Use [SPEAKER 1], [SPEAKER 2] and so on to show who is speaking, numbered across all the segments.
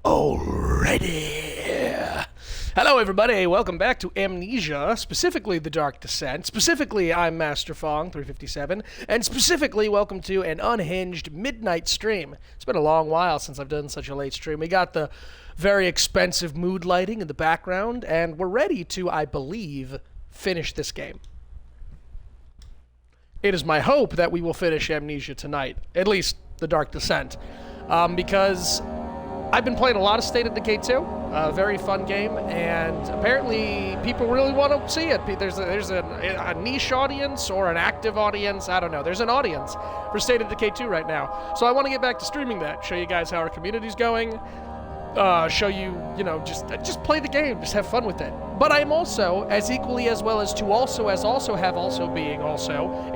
[SPEAKER 1] Alrighty. Hello, everybody. Welcome back to Amnesia, specifically The Dark Descent. Specifically, I'm Master Fong, 357, and specifically, welcome to an unhinged midnight stream. It's been a long while since I've done such a late stream. We got the very expensive mood lighting in the background, and we're ready to, I believe, finish this game. It is my hope that we will finish Amnesia tonight, at least The Dark Descent, because I've been playing a lot of State of Decay 2, a very fun game, and apparently people really want to see it. There's a niche audience or an active audience, I don't know. There's an audience for State of Decay 2 right now. So I want to get back to streaming that, show you guys how our community's going, show you, just play the game, just have fun with it. But I'm also, as equally as well as to also being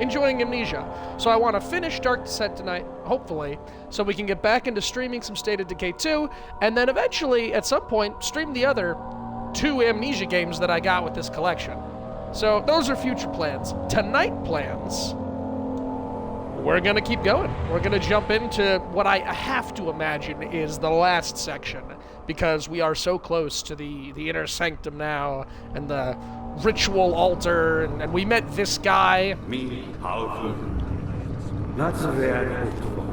[SPEAKER 1] enjoying Amnesia. So I want to finish Dark Descent tonight, hopefully, so we can get back into streaming some State of Decay 2, and then eventually, at some point, stream the other 2 Amnesia games that I got with this collection. So those are future plans. Tonight plans, we're going to keep going. We're going to jump into what I have to imagine is the last section, because we are so close to the inner sanctum now, and the ritual altar, and we met this guy.
[SPEAKER 2] Me, powerful. Not the way I hoped for.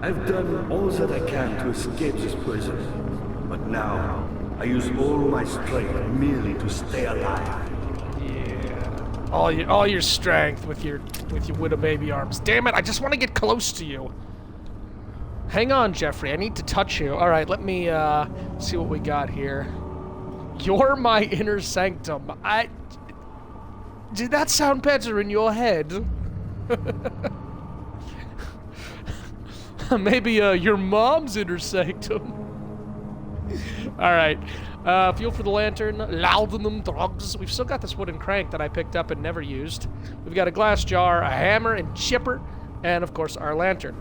[SPEAKER 2] I've done all that I can to escape this prison, but now I use all my strength merely to stay alive.
[SPEAKER 1] Yeah, all your strength with your widow baby arms. Damn it! I just want to get close to you. Hang on, Jeffrey. I need to touch you. All right, let me see what we got here. You're my inner sanctum. Did that sound better in your head? Maybe your mom's inner sanctum. All right. Fuel for the lantern. Laudanum drugs. We've still got this wooden crank that I picked up and never used. We've got a glass jar, a hammer and chipper, and of course our lantern.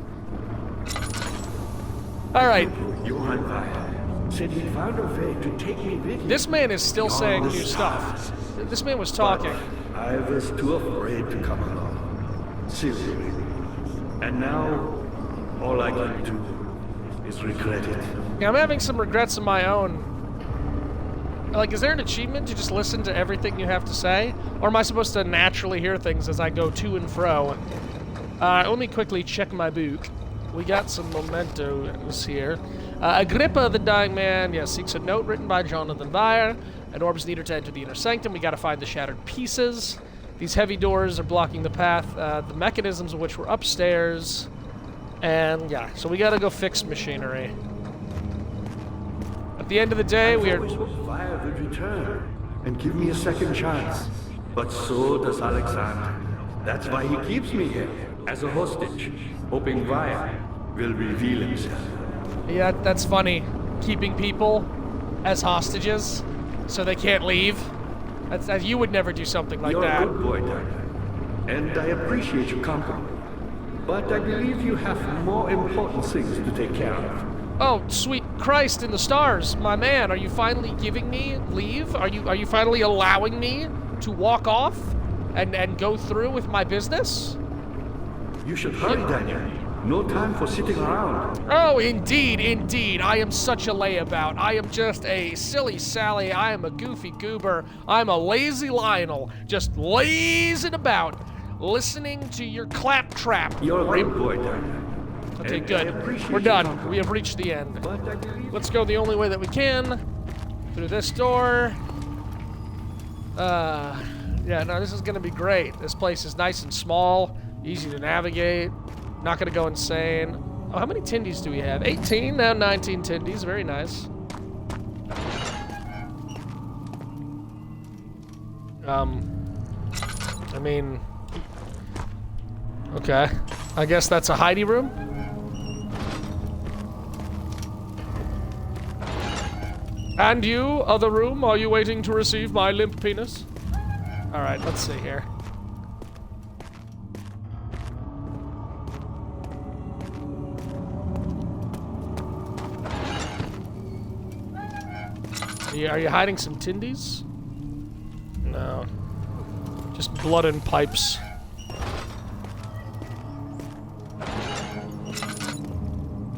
[SPEAKER 1] All right.
[SPEAKER 2] Johann said he found a way to take me with him.
[SPEAKER 1] This man is still saying new stuff. This man was talking.
[SPEAKER 2] But I was too afraid to come along. Seriously. And now, all I can do is regret it.
[SPEAKER 1] Yeah, I'm having some regrets of my own. Like, is there an achievement to just listen to everything you have to say? Or am I supposed to naturally hear things as I go to and fro? Let me quickly check my book. We got some mementos here. Agrippa, the dying man, seeks a note written by Jonathan Vire. An orb's needed to enter the inner sanctum. We gotta find the shattered pieces. These heavy doors are blocking the path, the mechanisms of which were upstairs. And so we gotta go fix machinery. At the end of the day, we are...
[SPEAKER 2] Vire would return and give me a second chance. But so does Alexander. That's why he keeps me here, as a hostage, hoping Vire will reveal himself.
[SPEAKER 1] Yeah, that's funny. Keeping people as hostages so they can't leave. You would never do something like that.
[SPEAKER 2] You're a good boy, Doctor. And I appreciate your company. But I believe you have more important things to take care of.
[SPEAKER 1] Oh, sweet Christ in the stars, my man, are you finally giving me leave? Are you finally allowing me to walk off and go through with my business?
[SPEAKER 2] You should hurry, Daniel. No time for sitting around.
[SPEAKER 1] Oh, indeed. I am such a layabout. I am just a silly Sally. I am a goofy goober. I'm a lazy Lionel, just lazing about, listening to your claptrap.
[SPEAKER 2] You're a good boy, Daniel.
[SPEAKER 1] Okay, good. We're done. We have reached the end. Let's go the only way that we can. Through this door. This is gonna be great. This place is nice and small, easy to navigate. Not gonna go insane. Oh, how many tindies do we have? 18, now 19 tindies. Very nice. Okay. I guess that's a hidey room. And you, other room, are you waiting to receive my limp penis? Alright, let's see here. Are you hiding some tindies? No. Just blood and pipes.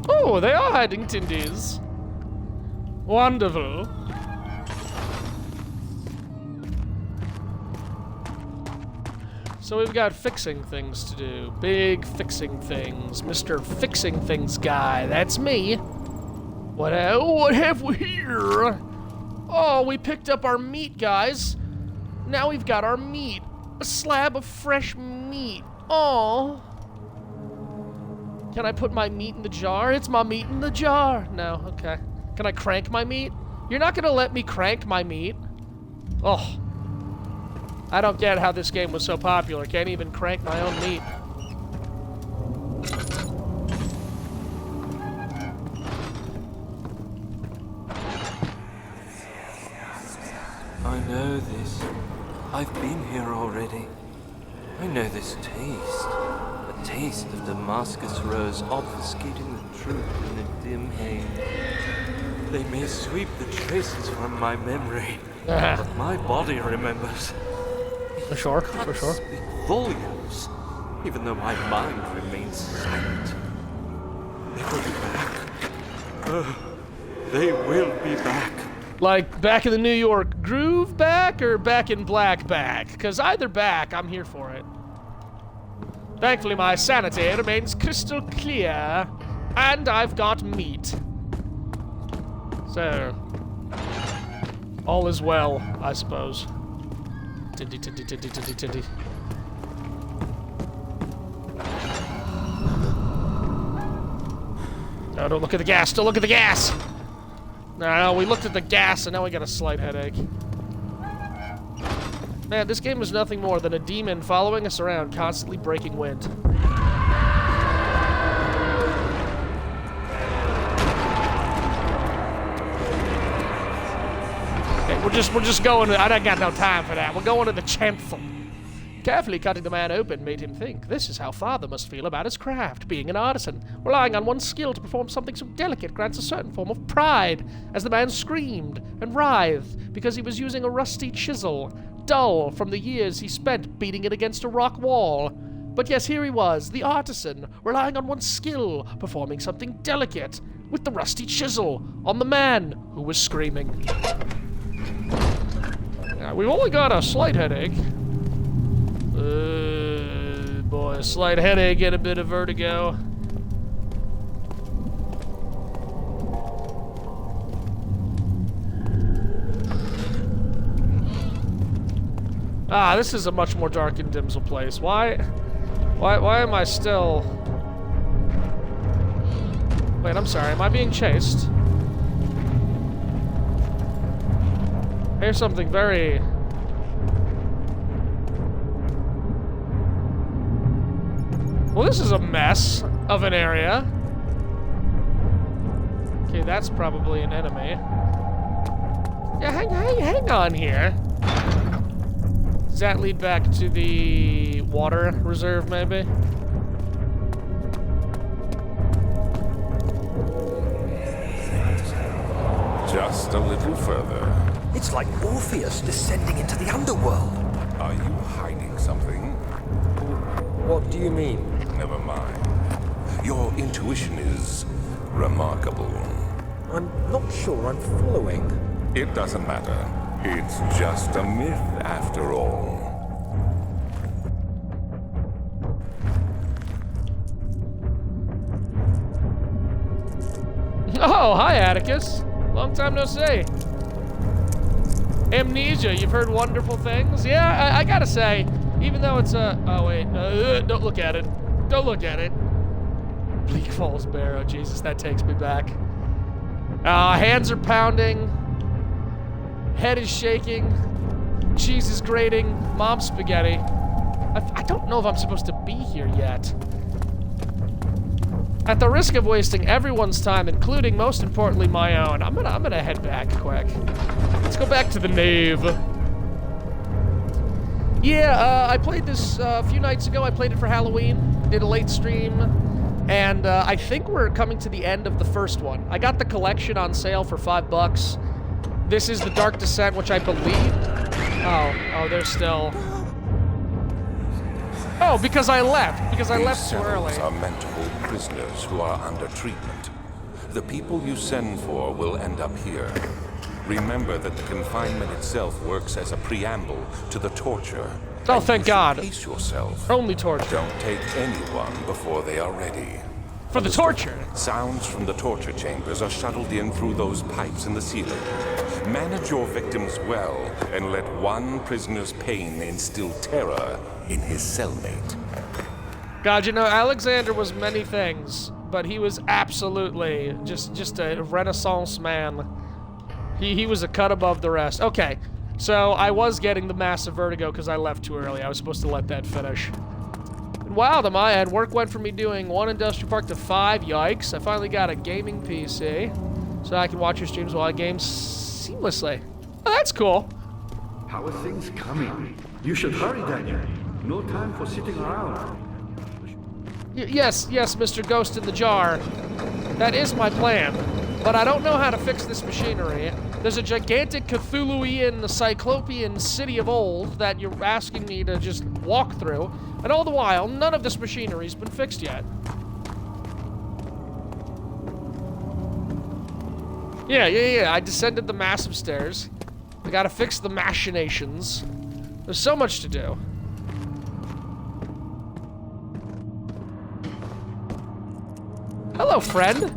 [SPEAKER 1] Oh, they are hiding tindies. Wonderful. So we've got fixing things to do. Big fixing things. Mr. Fixing Things guy. That's me. What have we here? Oh, we picked up our meat, guys. Now we've got our meat. A slab of fresh meat. Oh. Can I put my meat in the jar? It's my meat in the jar. No, okay. Can I crank my meat? You're not gonna let me crank my meat? Oh. I don't get how this game was so popular. Can't even crank my own meat.
[SPEAKER 3] I know this. I've been here already. I know this taste. A taste of Damascus rose obfuscating the truth in a dim haze. They may sweep the traces from my memory, but my body remembers.
[SPEAKER 1] For sure, for sure.
[SPEAKER 3] Speak volumes, even though my mind remains silent. They will be back. They will be back.
[SPEAKER 1] Like back in the New York groove back or back in black back? Because either back, I'm here for it. Thankfully, my sanity remains crystal clear, and I've got meat. So, all is well, I suppose. Tiddy, tiddy, tiddy, tiddy, tiddy. No, don't look at the gas. Don't look at the gas. No, we looked at the gas and now we got a slight headache. Man, this game is nothing more than a demon following us around, constantly breaking wind. Okay, we're just going. I don't got no time for that. We're going to the chancel. Carefully cutting the man open made him think, this is how father must feel about his craft, being an artisan. Relying on one's skill to perform something so delicate grants a certain form of pride, as the man screamed and writhed because he was using a rusty chisel, dull from the years he spent beating it against a rock wall. But yes, here he was, the artisan, relying on one's skill, performing something delicate, with the rusty chisel, on the man who was screaming. We've only got a slight headache. Boy, a slight headache and a bit of vertigo. Ah, this is a much more dark and dimsel place. Why am I still... Wait, I'm sorry, am I being chased? Here's something very... Well, this is a mess of an area. Okay, that's probably an enemy. Yeah, hang on here. Does that lead back to the water reserve, maybe?
[SPEAKER 4] Just a little further.
[SPEAKER 5] It's like Orpheus descending into the underworld.
[SPEAKER 4] Are you hiding something?
[SPEAKER 5] What do you mean?
[SPEAKER 4] Never mind. Your intuition is remarkable.
[SPEAKER 5] I'm not sure I'm following.
[SPEAKER 4] It doesn't matter. It's just a myth after all.
[SPEAKER 1] Oh, hi Atticus. Long time no see. Amnesia, you've heard wonderful things? Yeah, I gotta say, even though it's a... Oh, wait. Don't look at it. Don't look at it. Bleak Falls Barrow. Jesus, that takes me back. Hands are pounding. Head is shaking. Cheese is grating. Mom's spaghetti. I don't know if I'm supposed to be here yet. At the risk of wasting everyone's time, including, most importantly, my own, I'm gonna head back quick. Let's go back to the nave. Yeah, I played this a few nights ago. I played it for Halloween, did a late stream, and I think we're coming to the end of the first one. I got the collection on sale for $5. This is the Dark Descent, which I believe... Oh, they're still... Oh, because I left. Because I left too early.
[SPEAKER 4] These cells are meant to hold prisoners who are under treatment. The people you send for will end up here. Remember that the confinement itself works as a preamble to the torture.
[SPEAKER 1] Oh,
[SPEAKER 4] And
[SPEAKER 1] thank
[SPEAKER 4] you should
[SPEAKER 1] God.
[SPEAKER 4] Pace yourself.
[SPEAKER 1] Only torture.
[SPEAKER 4] Don't take anyone before they are ready.
[SPEAKER 1] For the torture.
[SPEAKER 4] Sounds from the torture chambers are shuttled in through those pipes in the ceiling. Manage your victims well, and let one prisoner's pain instill terror in his cellmate.
[SPEAKER 1] God, you know, Alexander was many things, but he was absolutely just a Renaissance man. He was a cut above the rest. Okay, so I was getting the massive vertigo because I left too early. I was supposed to let that finish. And wow, the Maya work went from me doing 1 industrial park to 5. Yikes! I finally got a gaming PC, so I can watch your streams while I game seamlessly. Oh, that's cool.
[SPEAKER 2] How are things coming? You should hurry, Daniel. No time for sitting around.
[SPEAKER 1] Yes, Mr. Ghost in the Jar. That is my plan. But I don't know how to fix this machinery. There's a gigantic Cthulhuian, Cyclopean city of old that you're asking me to just walk through, and all the while, none of this machinery's been fixed yet. Yeah, I descended the massive stairs. I gotta fix the machinations. There's so much to do. Hello, friend.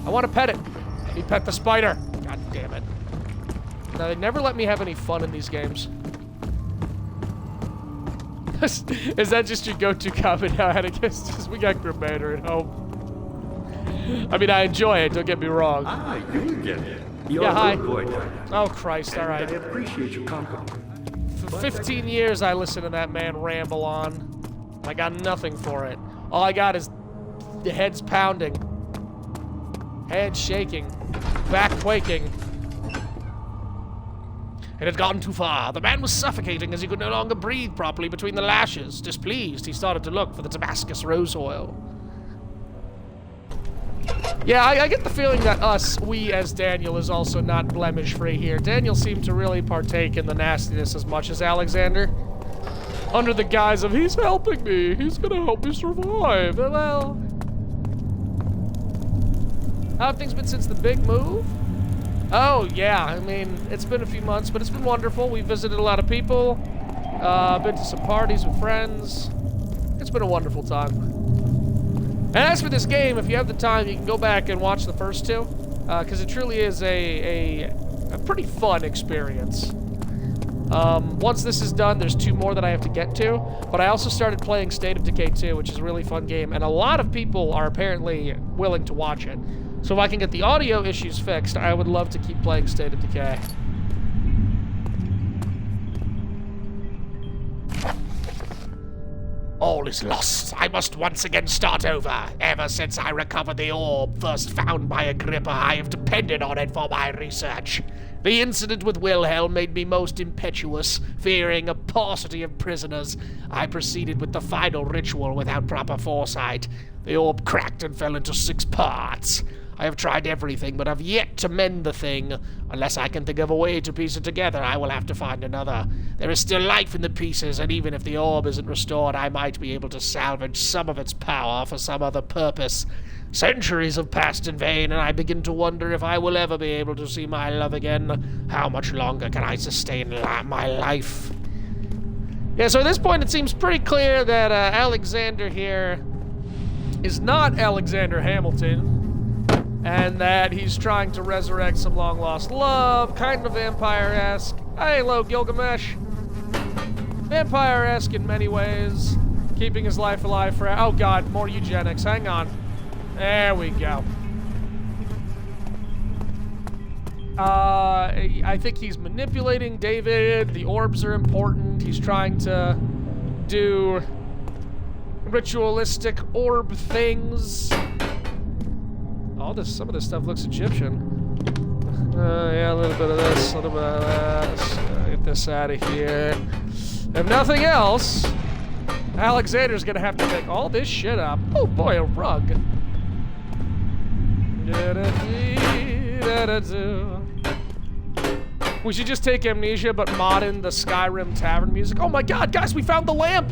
[SPEAKER 1] I want to pet it. Let me pet the spider. God damn it. Now, they never let me have any fun in these games. Is that just your go-to comment now, Atticus? We got Grimander at home. I mean, I enjoy it, don't get me wrong.
[SPEAKER 2] Ah, you again. You're
[SPEAKER 1] Yeah, hi.
[SPEAKER 2] a good boy, Daniel.
[SPEAKER 1] Oh, Christ, all
[SPEAKER 2] And
[SPEAKER 1] right.
[SPEAKER 2] I appreciate your company.
[SPEAKER 1] For 15 years, I listened to that man ramble on. I got nothing for it. All I got is the heads pounding. Head shaking, back quaking. It had gotten too far. The man was suffocating as he could no longer breathe properly between the lashes. Displeased, he started to look for the Damascus rose oil. Yeah, I get the feeling that we as Daniel is also not blemish-free here. Daniel seemed to really partake in the nastiness as much as Alexander. Under the guise of, he's helping me, he's gonna help me survive. Well, how have things been since the big move? Oh, yeah, I mean, it's been a few months, but it's been wonderful. We visited a lot of people, been to some parties with friends. It's been a wonderful time. And as for this game, if you have the time, you can go back and watch the first 2, because it truly is a pretty fun experience. Once this is done, there's 2 more that I have to get to, but I also started playing State of Decay 2, which is a really fun game, and a lot of people are apparently willing to watch it. So if I can get the audio issues fixed, I would love to keep playing State of Decay. All is lost. I must once again start over. Ever since I recovered the orb first found by Agrippa, I have depended on it for my research. The incident with Wilhelm made me most impetuous. Fearing a paucity of prisoners, I proceeded with the final ritual without proper foresight. The orb cracked and fell into 6 parts. I have tried everything, but have yet to mend the thing. Unless I can think of a way to piece it together, I will have to find another. There is still life in the pieces, and even if the orb isn't restored, I might be able to salvage some of its power for some other purpose. Centuries have passed in vain, and I begin to wonder if I will ever be able to see my love again. How much longer can I sustain my life? Yeah, so at this point, it seems pretty clear that Alexander here is not Alexander Hamilton, and that he's trying to resurrect some long-lost love, kind of vampire-esque. Hey, hello, Gilgamesh. Vampire-esque in many ways, keeping his life alive for... Oh, God, more eugenics. Hang on. There we go. I think he's manipulating David. The orbs are important. He's trying to do ritualistic orb things. Some of this stuff looks Egyptian. Yeah, a little bit of this, a little bit of that. Let's get this out of here. If nothing else, Alexander's gonna have to make all this shit up. Oh boy, a rug. We should just take Amnesia, but mod in the Skyrim tavern music. Oh my god, guys, we found the lamp!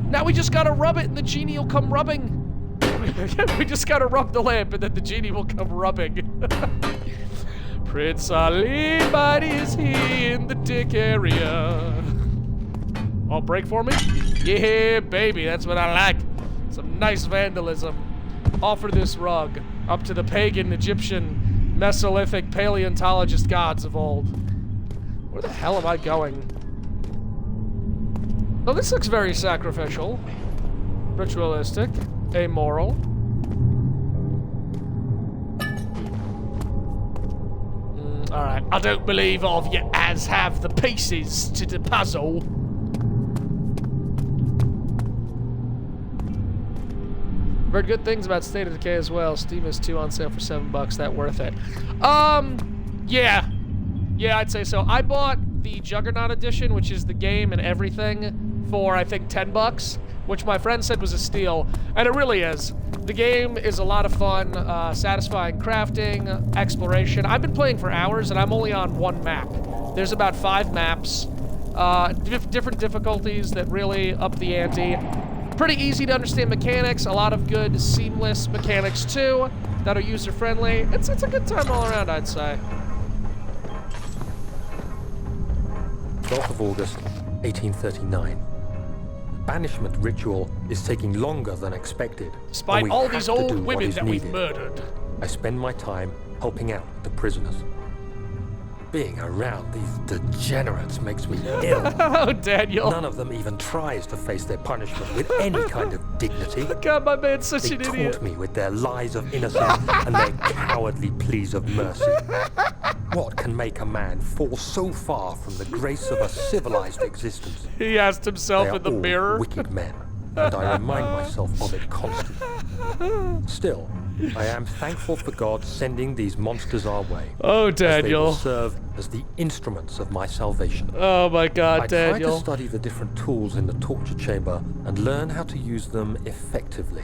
[SPEAKER 1] Now we just gotta rub it and the genie will come rubbing. We just gotta rub the lamp and then the genie will come rubbing. Prince Ali, mighty is he in the dick area. Oh, break for me? Yeah, baby, that's what I like. Some nice vandalism. Offer this rug up to the pagan, Egyptian, Mesolithic, paleontologist gods of old. Where the hell am I going? Oh, this looks very sacrificial. Ritualistic. Amoral. Alright, I don't believe all of you as have the pieces to the puzzle. Heard good things about State of Decay as well. Steam is 2 on sale for $7. That worth it? Yeah. Yeah, I'd say so. I bought the Juggernaut edition, which is the game and everything, for I think $10, which my friend said was a steal, and it really is. The game is a lot of fun, satisfying crafting, exploration. I've been playing for hours, and I'm only on one map. There's about 5 maps, different difficulties that really up the ante. Pretty easy to understand mechanics, a lot of good, seamless mechanics too, that are user-friendly. It's a good time all around, I'd say.
[SPEAKER 5] 12th of August, 1839. Banishment ritual is taking longer than expected.
[SPEAKER 1] Despite all these old women that we've murdered.
[SPEAKER 5] I spend my time helping out the prisoners. Being around these degenerates makes me ill.
[SPEAKER 1] Oh, Daniel.
[SPEAKER 5] None of them even tries to face their punishment with any kind of dignity.
[SPEAKER 1] God, my man's such
[SPEAKER 5] They
[SPEAKER 1] an idiot.
[SPEAKER 5] taunt me with their lies of innocence and their cowardly pleas of mercy. What can make a man fall so far from the grace of a civilized existence?
[SPEAKER 1] He asked himself
[SPEAKER 5] They
[SPEAKER 1] in the
[SPEAKER 5] are all
[SPEAKER 1] mirror.
[SPEAKER 5] wicked men, and I remind myself of it constantly. Still, I am thankful for God sending these monsters our way.
[SPEAKER 1] Oh,
[SPEAKER 5] As they will
[SPEAKER 1] Daniel.
[SPEAKER 5] serve as the instruments of my salvation.
[SPEAKER 1] Oh my God,
[SPEAKER 5] I try to
[SPEAKER 1] Daniel.
[SPEAKER 5] study the different tools in the torture chamber and learn how to use them effectively.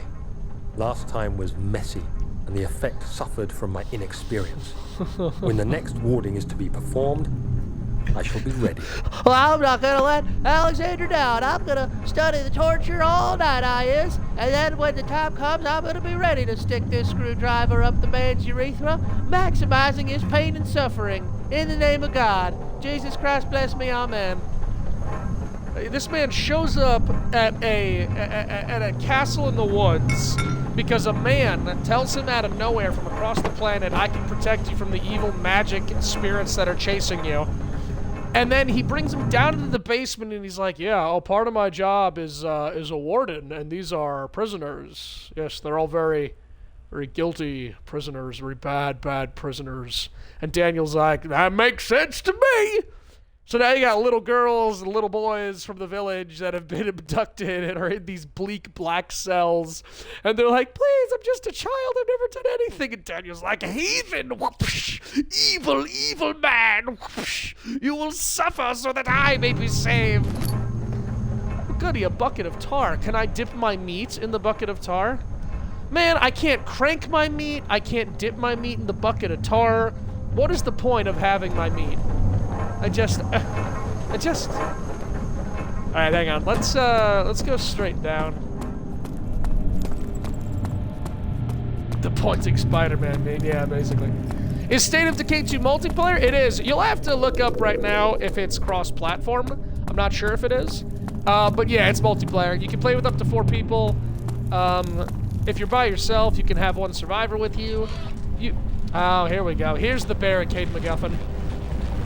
[SPEAKER 5] Last time was messy, and the effect suffered from my inexperience. When the next warding is to be performed, I shall be ready.
[SPEAKER 6] Well, I'm not gonna let Alexander down. I'm gonna study the torture all night, I is. And then when the time comes, I'm gonna be ready to stick this screwdriver up the man's urethra, maximizing his pain and suffering. In the name of God. Jesus Christ bless me, amen.
[SPEAKER 1] This man shows up at a castle in the woods because a man tells him out of nowhere from across the planet, I can protect you from the evil magic spirits that are chasing you. And then he brings him down into the basement and he's like, yeah, oh, part of my job is a warden, and these are prisoners. Yes, they're all very, very guilty prisoners, very bad prisoners. And Daniel's like, that makes sense to me. So now you got little girls and little boys from the village that have been abducted and are in these bleak black cells. And they're like, please, I'm just a child. I've never done anything. And Daniel's like, heathen, whoosh, evil, evil man. Whoosh, you will suffer so that I may be saved. Goody, a bucket of tar. Can I dip my meat in the bucket of tar? Man, I can't crank my meat. I can't dip my meat in the bucket of tar. What is the point of having my meat? I just. All right, hang on. Let's go straight down. The pointing Spider-Man meme, yeah, basically. Is State of Decay 2 multiplayer? It is. You'll have to look up right now if it's cross-platform. I'm not sure if it is. But yeah, it's multiplayer. You can play with up to 4 people. If you're by yourself, you can have one survivor with you. Oh, here we go. Here's the barricade MacGuffin.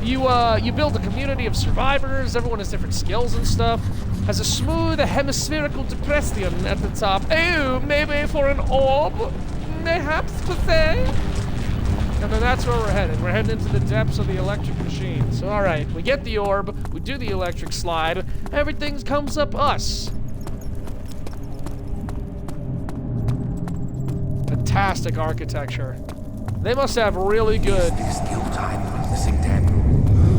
[SPEAKER 1] You build a community of survivors. Everyone has different skills and stuff. Has a smooth hemispherical depression at the top. Oh, maybe for an orb? Mayhaps per se? And then that's where we're headed. We're heading into the depths of the electric machine. So, all right, we get the orb. We do the electric slide. Everything comes up us. Fantastic architecture. They must have really good...
[SPEAKER 4] Is this your time witnessing, Daniel?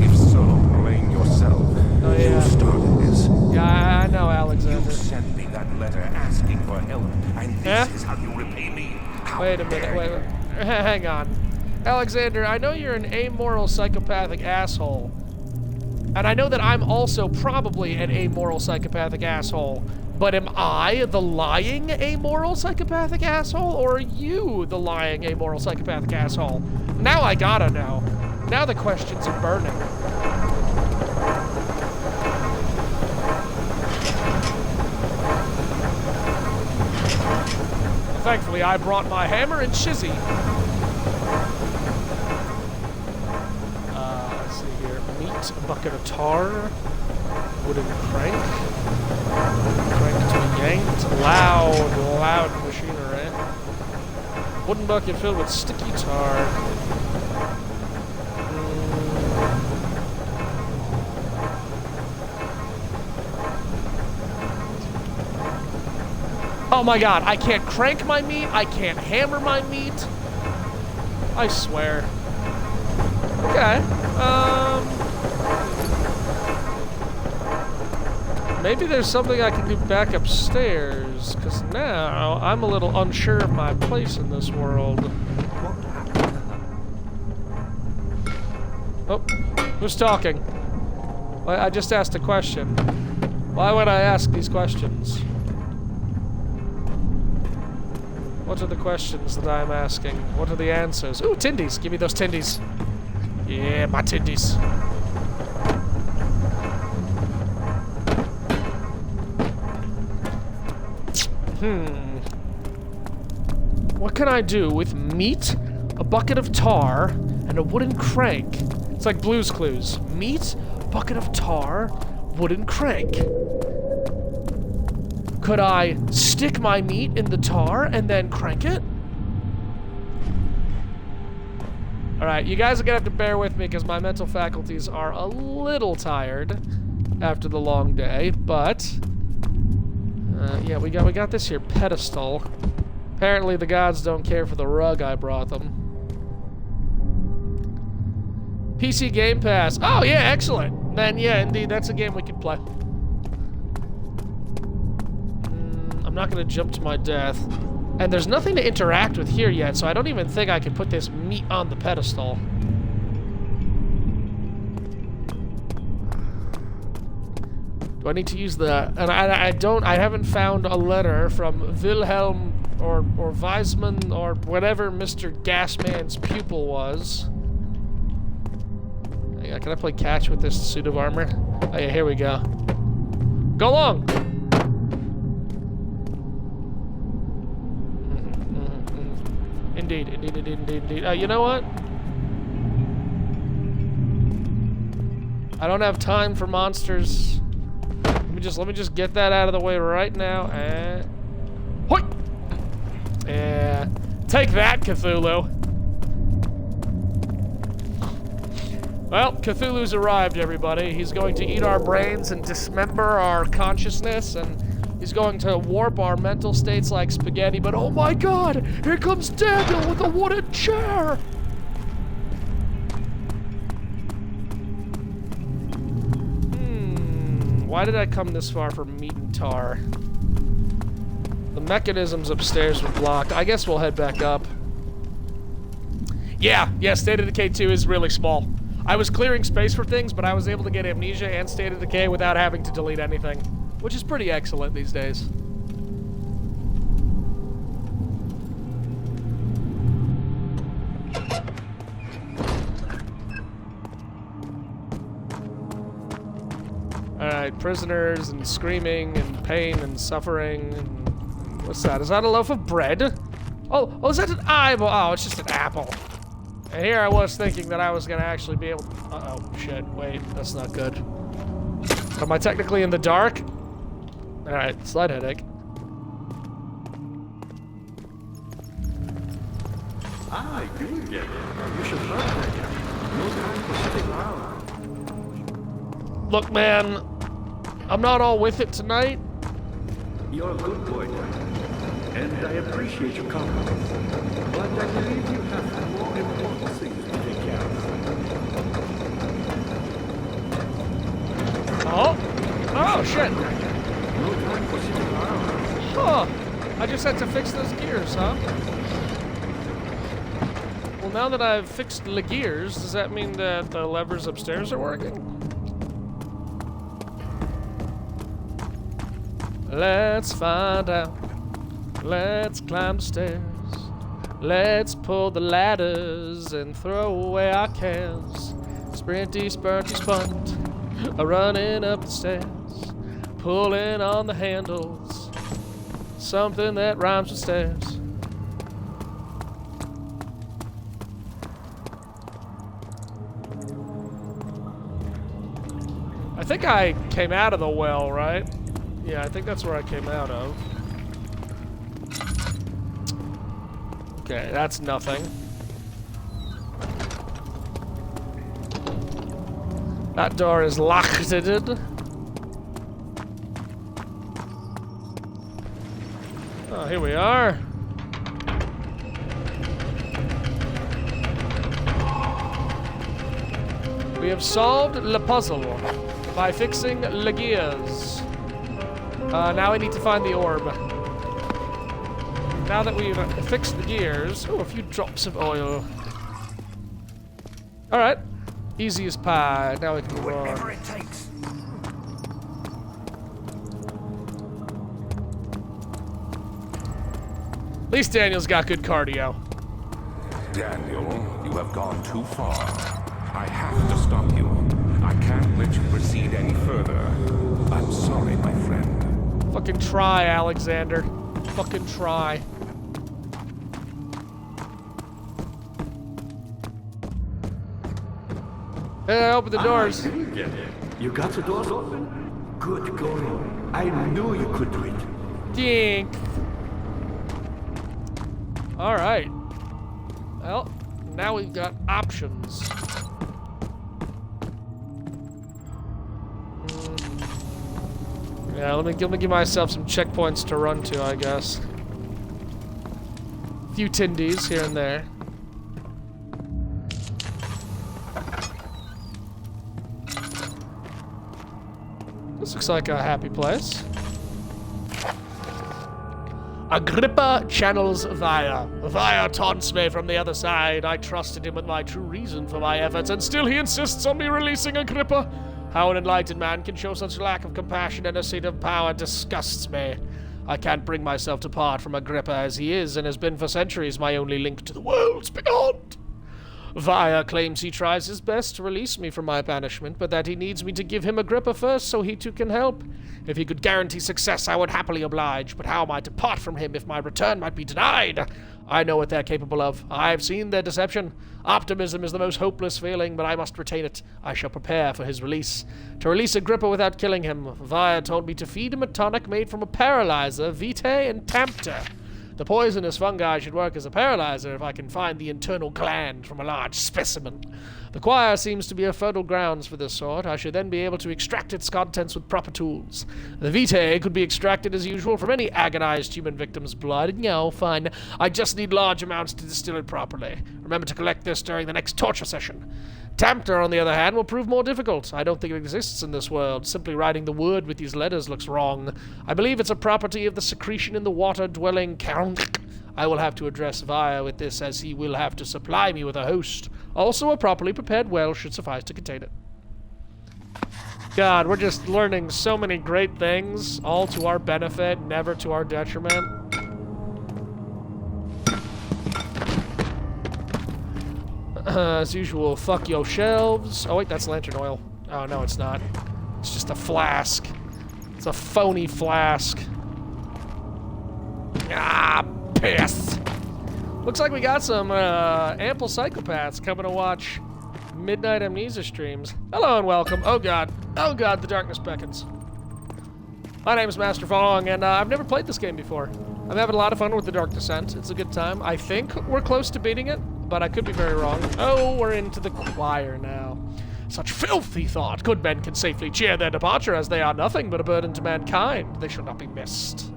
[SPEAKER 4] If so, blame yourself.
[SPEAKER 1] Oh, yeah.
[SPEAKER 4] You started this.
[SPEAKER 1] Yeah, I know, Alexander.
[SPEAKER 4] You sent me that letter asking for help, and this is how you repay me. How
[SPEAKER 1] Wait a minute,
[SPEAKER 4] dare
[SPEAKER 1] wait.
[SPEAKER 4] you?
[SPEAKER 1] Hang on. Alexander, I know you're an amoral psychopathic asshole, And I know that I'm also probably an amoral psychopathic asshole, but am I the lying amoral psychopathic asshole, or are you the lying amoral psychopathic asshole? Now I gotta know. Now the questions are burning. Thankfully, I brought my hammer and shizzy. Let's see here. Meat, a bucket of tar, wooden crank. Crank to be yanked. Loud machinery. Wooden bucket filled with sticky tar. Oh my god, I can't crank my meat, I can't hammer my meat. I swear. Okay, maybe there's something I can do back upstairs, because now I'm a little unsure of my place in this world. Oh, who's talking? I just asked a question. Why would I ask these questions? What are the questions that I'm asking? What are the answers? Ooh, tindies! Give me those tindies. Yeah, my tindies. What can I do with meat, a bucket of tar, and a wooden crank? It's like Blue's Clues. Meat, bucket of tar, wooden crank. Could I stick my meat in the tar and then crank it? Alright, you guys are gonna have to bear with me because my mental faculties are a little tired after the long day, but yeah, we got this here pedestal. Apparently the gods don't care for the rug I brought them. PC Game Pass. Oh yeah, excellent. Then yeah, indeed, that's a game we could play. I'm not gonna jump to my death. And there's nothing to interact with here yet, so I don't even think I can put this meat on the pedestal. Do I need to use the... And I haven't found a letter from Wilhelm or Weisman or whatever Mr. Gasman's pupil was. Yeah, can I play catch with this suit of armor? Oh yeah, here we go. Go long! Indeed. You know what? I don't have time for monsters. Let me just get that out of the way right now. And hoi! Yeah. Take that, Cthulhu. Well, Cthulhu's arrived, everybody. He's going to eat our brains and dismember our consciousness, and he's going to warp our mental states like spaghetti, but oh my god! Here comes Daniel with a wooden chair! Why did I come this far for meat and tar? The mechanisms upstairs were blocked. I guess we'll head back up. Yeah, State of Decay 2 is really small. I was clearing space for things, but I was able to get Amnesia and State of Decay without having to delete anything, which is pretty excellent these days. Alright, prisoners and screaming and pain and suffering. And what's that? Is that a loaf of bread? Oh, is that an eyeball? Oh, it's just an apple. And here I was thinking that I was gonna actually be able to... Uh-oh, shit, wait, that's not good. Am I technically in the dark? Alright, slight headache.
[SPEAKER 2] Ah, you get it. You should hurry. No time for sitting around.
[SPEAKER 1] Look, man, I'm not all with it tonight.
[SPEAKER 2] You're a good boy, Dad. And I appreciate your confidence. But I believe you have more important things to take care of.
[SPEAKER 1] Oh, shit.
[SPEAKER 2] No time for sitting around.
[SPEAKER 1] Huh. I just had to fix those gears, huh? Well, now that I've fixed the gears, does that mean that the levers upstairs are working? Let's find out. Let's climb the stairs. Let's pull the ladders and throw away our cares. Sprinty, spurty, spunt. Running up the stairs. Pulling on the handles. Something that rhymes with stairs. I think I came out of the well, right? Yeah, I think that's where I came out of. Okay, that's nothing. That door is locked. Oh, here we are. We have solved the puzzle by fixing the gears. Now we need to find the orb. Now that we've fixed the gears... Oh, a few drops of oil. Alright. Easy as pie. Now we can move on.
[SPEAKER 2] Whatever it takes.
[SPEAKER 1] At least Daniel's got good cardio.
[SPEAKER 4] Daniel, you have gone too far. I have to stop you. I can't let you proceed any further. I'm sorry, my friend.
[SPEAKER 1] Fucking try, Alexander. Fucking try. Hey, open the doors.
[SPEAKER 2] You got the doors open? Good going. I knew you could do it.
[SPEAKER 1] Dink. Alright. Well, now we've got options. Yeah, let me give myself some checkpoints to run to, I guess. A few tindies here and there. This looks like a happy place. Agrippa channels Via. Via taunts me from the other side. I trusted him with my true reason for my efforts, and still he insists on me releasing Agrippa. How an enlightened man can show such lack of compassion in a seat of power disgusts me. I can't bring myself to part from Agrippa as he is, and has been for centuries my only link to the worlds beyond. Via claims he tries his best to release me from my banishment, but that he needs me to give him Agrippa first so he too can help. If he could guarantee success, I would happily oblige, but how am I to part from him if my return might be denied? I know what they're capable of. I've seen their deception. Optimism is the most hopeless feeling, but I must retain it. I shall prepare for his release. To release Agrippa without killing him, Via told me to feed him a tonic made from a paralyzer, vitae, and tampter. The poisonous fungi should work as a paralyzer if I can find the internal gland from a large specimen. The choir seems to be a fertile grounds for this sort. I should then be able to extract its contents with proper tools. The vitae could be extracted as usual from any agonized human victim's blood. No, fine. I just need large amounts to distill it properly. Remember to collect this during the next torture session. Tampter, on the other hand, will prove more difficult. I don't think it exists in this world. Simply writing the word with these letters looks wrong. I believe it's a property of the secretion in the water-dwelling count. I will have to address Via with this, as he will have to supply me with a host. Also, a properly prepared well should suffice to contain it. God, we're just learning so many great things, all to our benefit, never to our detriment. As usual, fuck your shelves. Oh wait, that's lantern oil. Oh no, it's not. It's just a flask. It's a phony flask. Ah, piss. Looks like we got some ample psychopaths coming to watch Midnight Amnesia streams. Hello and welcome. Oh god. Oh god, the darkness beckons. My name is Master Fong, and I've never played this game before. I'm having a lot of fun with the Dark Descent. It's a good time. I think we're close to beating it, but I could be very wrong. Oh, we're into the choir now. Such filthy thought. Good men can safely cheer their departure, as they are nothing but a burden to mankind. They shall not be missed.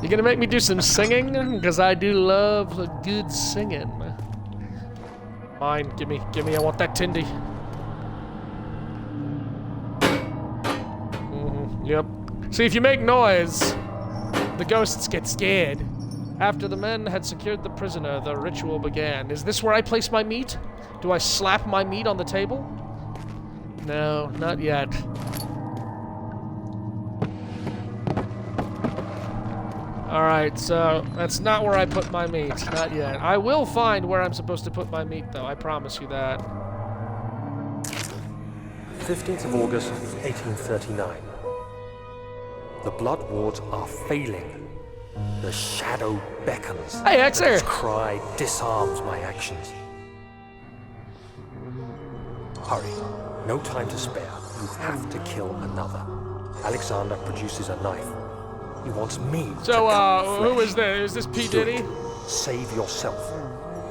[SPEAKER 1] You gonna make me do some singing? Because I do love a good singing. Mine, gimme, I want that Tindy. Yep. See, if you make noise, the ghosts get scared. After the men had secured the prisoner, the ritual began. Is this where I place my meat? Do I slap my meat on the table? No, not yet. Alright, so that's not where I put my meat. Not yet. I will find where I'm supposed to put my meat, though. I promise you that.
[SPEAKER 5] 15th of August, 1839. The blood wards are failing. The shadow beckons.
[SPEAKER 1] Hey, Xer!
[SPEAKER 5] Its cry disarms my actions. Hurry. No time to spare. You have to kill another. Alexander produces a knife. He wants me to
[SPEAKER 1] So,
[SPEAKER 5] cut
[SPEAKER 1] who
[SPEAKER 5] flesh.
[SPEAKER 1] is this? Is this P.
[SPEAKER 5] Do
[SPEAKER 1] Diddy?
[SPEAKER 5] it. Save yourself.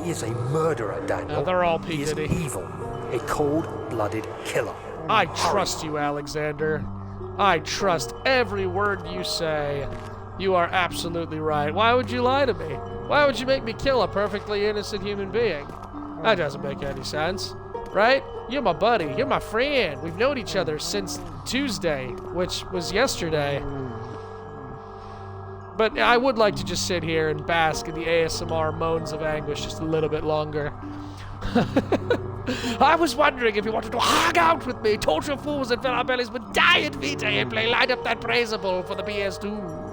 [SPEAKER 5] He is a murderer, Daniel.
[SPEAKER 1] No, they're all P.
[SPEAKER 5] He is
[SPEAKER 1] Diddy.
[SPEAKER 5] evil. A cold-blooded killer.
[SPEAKER 1] I trust you, Alexander. I trust every word you say. You are absolutely right. Why would you lie to me? Why would you make me kill a perfectly innocent human being? That doesn't make any sense, right? You're my buddy. You're my friend. We've known each other since Tuesday, which was yesterday. But I would like to just sit here and bask in the ASMR moans of anguish just a little bit longer. I was wondering if you wanted to hang out with me, torture fools and fill our bellies with diet vitae and play Light Up That Braceable for the PS2.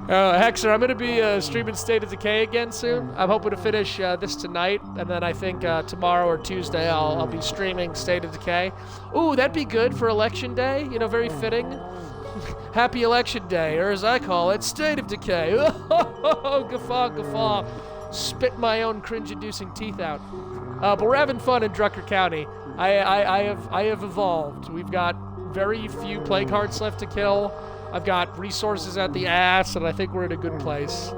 [SPEAKER 1] Hexer, I'm going to be streaming State of Decay again soon. I'm hoping to finish this tonight, and then I think tomorrow or Tuesday I'll be streaming State of Decay. Ooh, that'd be good for Election Day. You know, very fitting. Happy Election Day, or as I call it, State of Decay. Oh, guffaw, guffaw. Spit my own cringe-inducing teeth out. But we're having fun in Drucker County. I have evolved. We've got very few play cards left to kill. I've got resources at the ass, and I think we're in a good place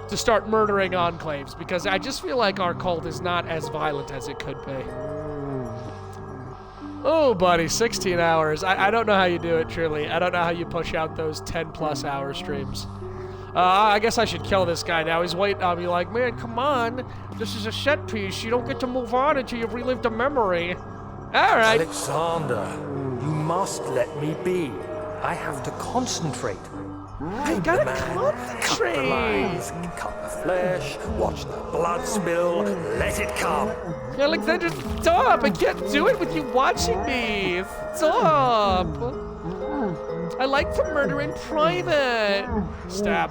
[SPEAKER 1] to start murdering enclaves, because I just feel like our cult is not as violent as it could be. Oh, buddy, 16 hours. I don't know how you do it, truly. I don't know how you push out those 10-plus hour streams. I guess I should kill this guy now. He's waiting on me like, man, come on. This is a set piece. You don't get to move on until you've relived a memory. All right.
[SPEAKER 5] Alexander, you must let me be. I have to concentrate.
[SPEAKER 1] I gotta
[SPEAKER 5] Cut the lines,
[SPEAKER 1] concentrate.
[SPEAKER 5] cut the flesh, watch the blood spill, let it come.
[SPEAKER 1] Alexander, stop. I can't do it with you watching me. Stop. I like to murder in private. Stab.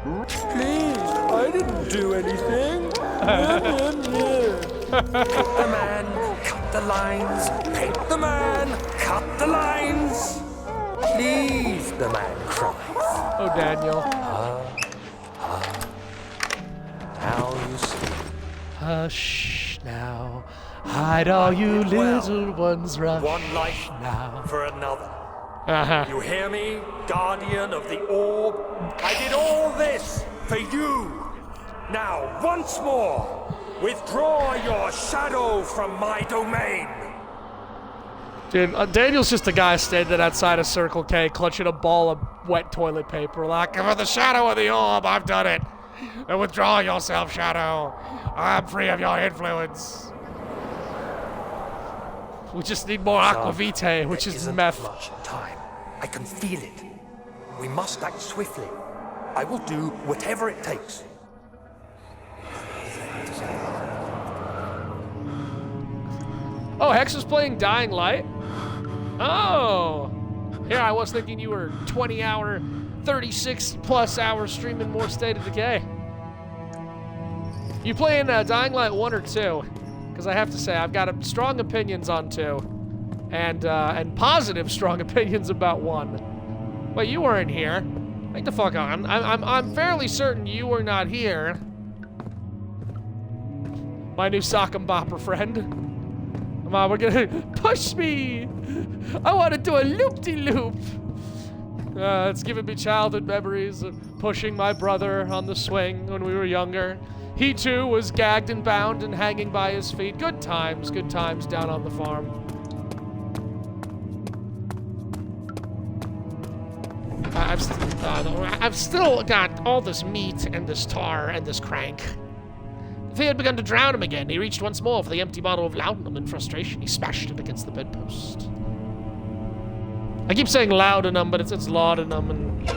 [SPEAKER 5] Please, I didn't do anything. Paint the man, cut the lines. Paint the man, cut the lines. Please, the man cries.
[SPEAKER 1] Oh, Daniel.
[SPEAKER 5] Now you see.
[SPEAKER 1] Hush now. Hide all you little ones. Rush
[SPEAKER 5] One life
[SPEAKER 1] now.
[SPEAKER 5] for another.
[SPEAKER 1] Uh-huh.
[SPEAKER 5] You hear me, guardian of the orb? I did all this for you. Now, once more, withdraw your shadow from my domain.
[SPEAKER 1] Dude, Daniel's just a guy standing outside of Circle K clutching a ball of wet toilet paper like, for the shadow of the orb, I've done it. And withdraw yourself, shadow. I'm free of your influence. We just need more aquavitae, which is
[SPEAKER 5] Isn't
[SPEAKER 1] meth.
[SPEAKER 5] much time. I can feel it. We must act swiftly. I will do whatever it takes.
[SPEAKER 1] Oh, Hex is playing Dying Light? Oh! Here, I was thinking you were 20-hour, 36-plus hour streaming more State of Decay. You playing Dying Light 1 or 2? Because I have to say, I've got strong opinions on 2. And positive strong opinions about 1. Wait, you weren't here. Make the fuck on. I'm fairly certain you were not here. My new sock and bopper friend. Come on, we're gonna push me. I want to do a loop-de-loop. It's giving me childhood memories of pushing my brother on the swing when we were younger. He too was gagged and bound and hanging by his feet. Good times down on the farm. I've still got all this meat and this tar and this crank. If he had begun to drown him again, he reached once more for the empty bottle of laudanum. In frustration, he smashed it against the bedpost. I keep saying laudanum, but it's laudanum and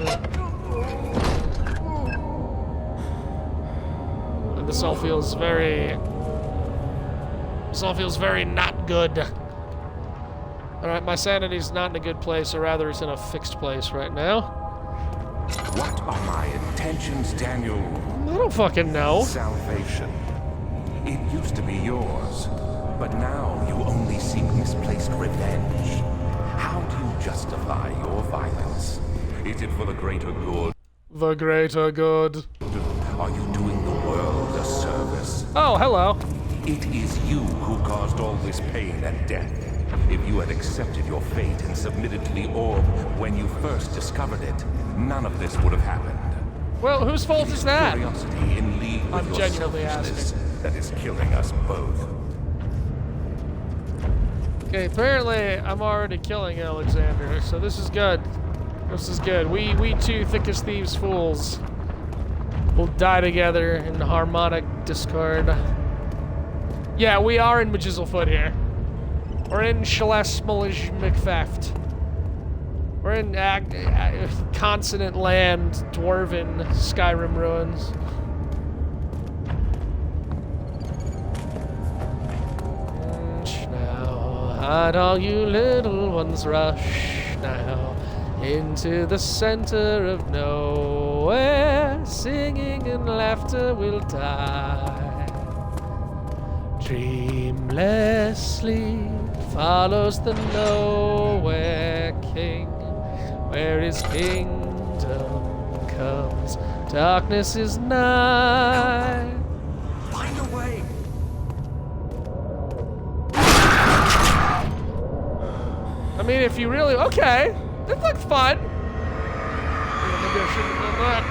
[SPEAKER 1] this all feels very not good. Alright, my sanity's not in a good place, or rather it's in a fixed place right now.
[SPEAKER 4] What are my intentions, Daniel?
[SPEAKER 1] I don't fucking know.
[SPEAKER 4] Salvation. It used to be yours, but now you only seek misplaced revenge. How do you justify your violence? Is it for the greater good?
[SPEAKER 1] The greater good.
[SPEAKER 4] Are you doing the world a service?
[SPEAKER 1] Oh, hello.
[SPEAKER 4] It is you who caused all this pain and death. If you had accepted your fate and submitted to the orb when you first discovered it, none of this would have happened.
[SPEAKER 1] Well, whose fault is that?
[SPEAKER 4] Curiosity in league with
[SPEAKER 1] I'm
[SPEAKER 4] your
[SPEAKER 1] genuinely
[SPEAKER 4] selfishness that is killing us both.
[SPEAKER 1] Okay, apparently I'm already killing Alexander, so this is good. This is good. We two thick as thieves fools will die together in harmonic discord. Yeah, we are in Majizzlefoot here. We're in Shalesmolish McFeft. We're in consonant land, dwarven Skyrim ruins. Now, hide all you little ones, rush now into the center of nowhere. Singing and laughter will die. Dreamlessly follows the nowhere king, where his kingdom comes. Darkness is nigh.
[SPEAKER 2] Find a way.
[SPEAKER 1] I mean, if you really... Okay. This looks fun. Yeah, maybe I shouldn't have done that.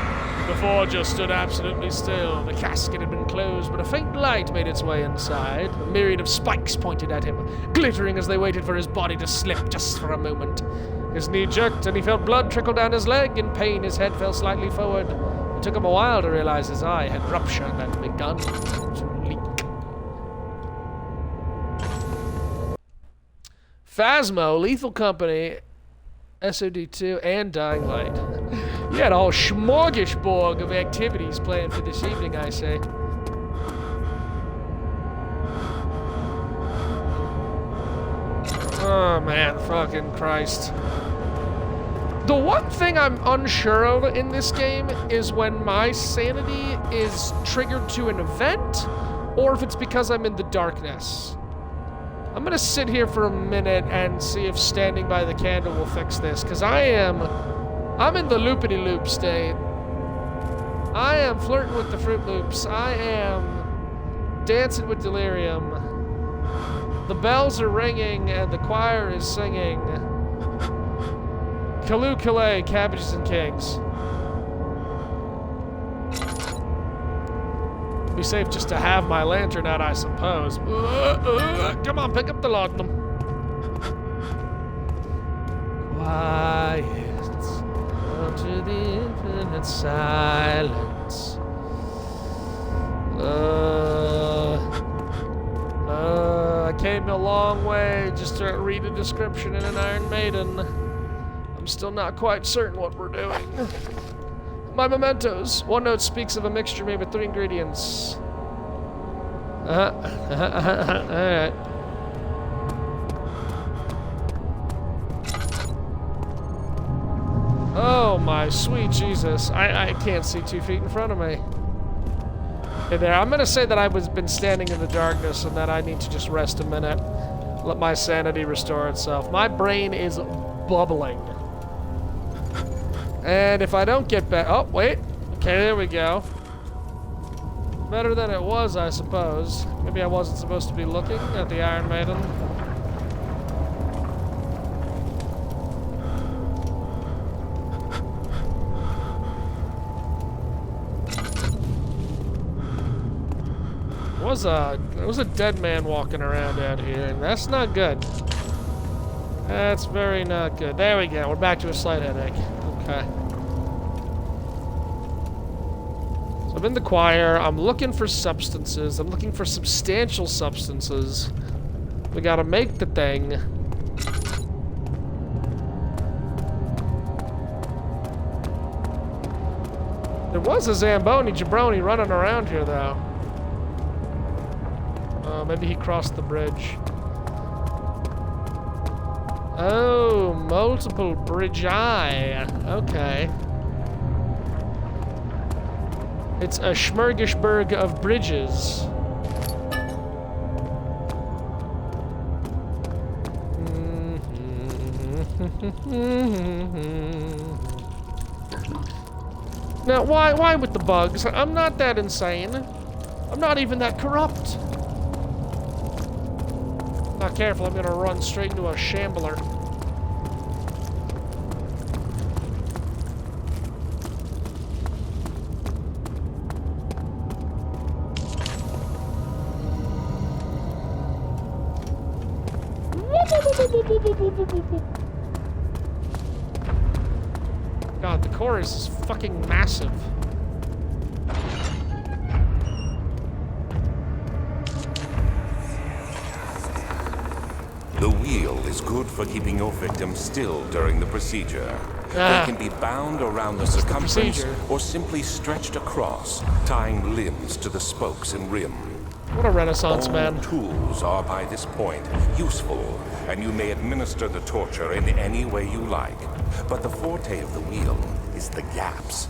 [SPEAKER 1] The forger stood absolutely still. The casket had been closed, but a faint light made its way inside. A myriad of spikes pointed at him, glittering as they waited for his body to slip just for a moment. His knee jerked, and he felt blood trickle down his leg. In pain, his head fell slightly forward. It took him a while to realize his eye had ruptured and begun to leak. Phasmo, Lethal Company, SOD2, and Dying Light. You had a whole smorgasbord of activities planned for this evening, I say. Oh man, fucking Christ. The one thing I'm unsure of in this game is when my sanity is triggered to an event, or if it's because I'm in the darkness. I'm gonna sit here for a minute and see if standing by the candle will fix this, because I'm in the loopity-loop state. I am flirting with the Fruit Loops. I am dancing with delirium. The bells are ringing and the choir is singing. Kaloo Kalay, cabbages and cakes. Be safe just to have my lantern out, I suppose. Come on, pick up the laudanum. Quiet to the infinite silence. I came a long way just to read a description in an Iron Maiden. I'm still not quite certain what we're doing. My mementos. One note speaks of a mixture made with 3 ingredients. Alright. Oh my sweet Jesus. I can't see 2 feet in front of me. Okay, there. I'm gonna say that I've been standing in the darkness and that I need to just rest a minute. Let my sanity restore itself. My brain is bubbling. And if I don't get back... Oh, wait. Okay, there we go. Better than it was, I suppose. Maybe I wasn't supposed to be looking at the Iron Maiden. There was a dead man walking around out here, and that's not good. That's very not good. There we go. We're back to a slight headache. Okay. So I'm in the choir. I'm looking for substances. I'm looking for substantial substances. We gotta make the thing. There was a Zamboni jabroni running around here, though. Maybe he crossed the bridge. Oh, multiple bridge eye. Okay. It's a smorgasbord of bridges. Now, why with the bugs? I'm not that insane. I'm not even that corrupt. Not careful, I'm gonna run straight into a shambler. God, the chorus is fucking massive.
[SPEAKER 4] The wheel is good for keeping your victim still during the procedure. They can be bound around the circumference or simply stretched across, tying limbs to the spokes and rim.
[SPEAKER 1] What a renaissance
[SPEAKER 4] All
[SPEAKER 1] man.
[SPEAKER 4] tools are by this point useful, and you may administer the torture in any way you like. But the forte of the wheel is the gaps.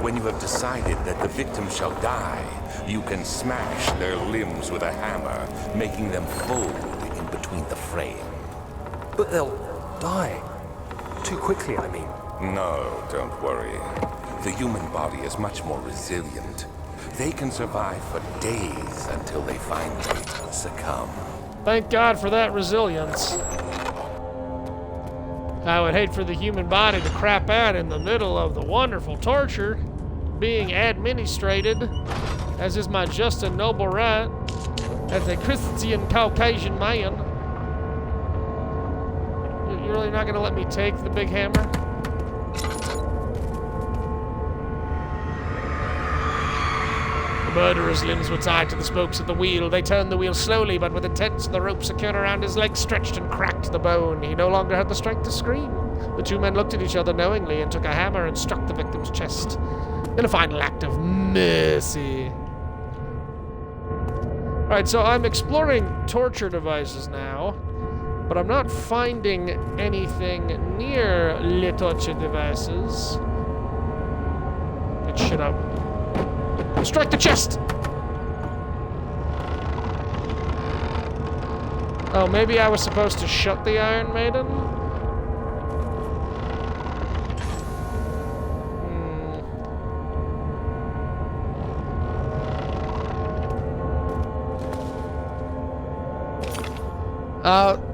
[SPEAKER 4] When you have decided that the victim shall die, you can smash their limbs with a hammer, making them fold in between the frame.
[SPEAKER 5] But they'll die. Too quickly, I mean.
[SPEAKER 4] No, don't worry. The human body is much more resilient. They can survive for days until they finally succumb.
[SPEAKER 1] Thank God for that resilience. I would hate for the human body to crap out in the middle of the wonderful torture being administrated, as is my just and noble right as a Christian Caucasian man. You're really not gonna let me take the big hammer? The murderer's limbs were tied to the spokes of the wheel. They turned the wheel slowly, but with intense, the rope secured around his legs stretched and cracked the bone. He no longer had the strength to scream. The two men looked at each other knowingly and took a hammer and struck the victim's chest in a final act of mercy. Alright, so I'm exploring torture devices now, but I'm not finding anything near the torture devices. Get shit up. Strike the chest! Oh, maybe I was supposed to shut the Iron Maiden?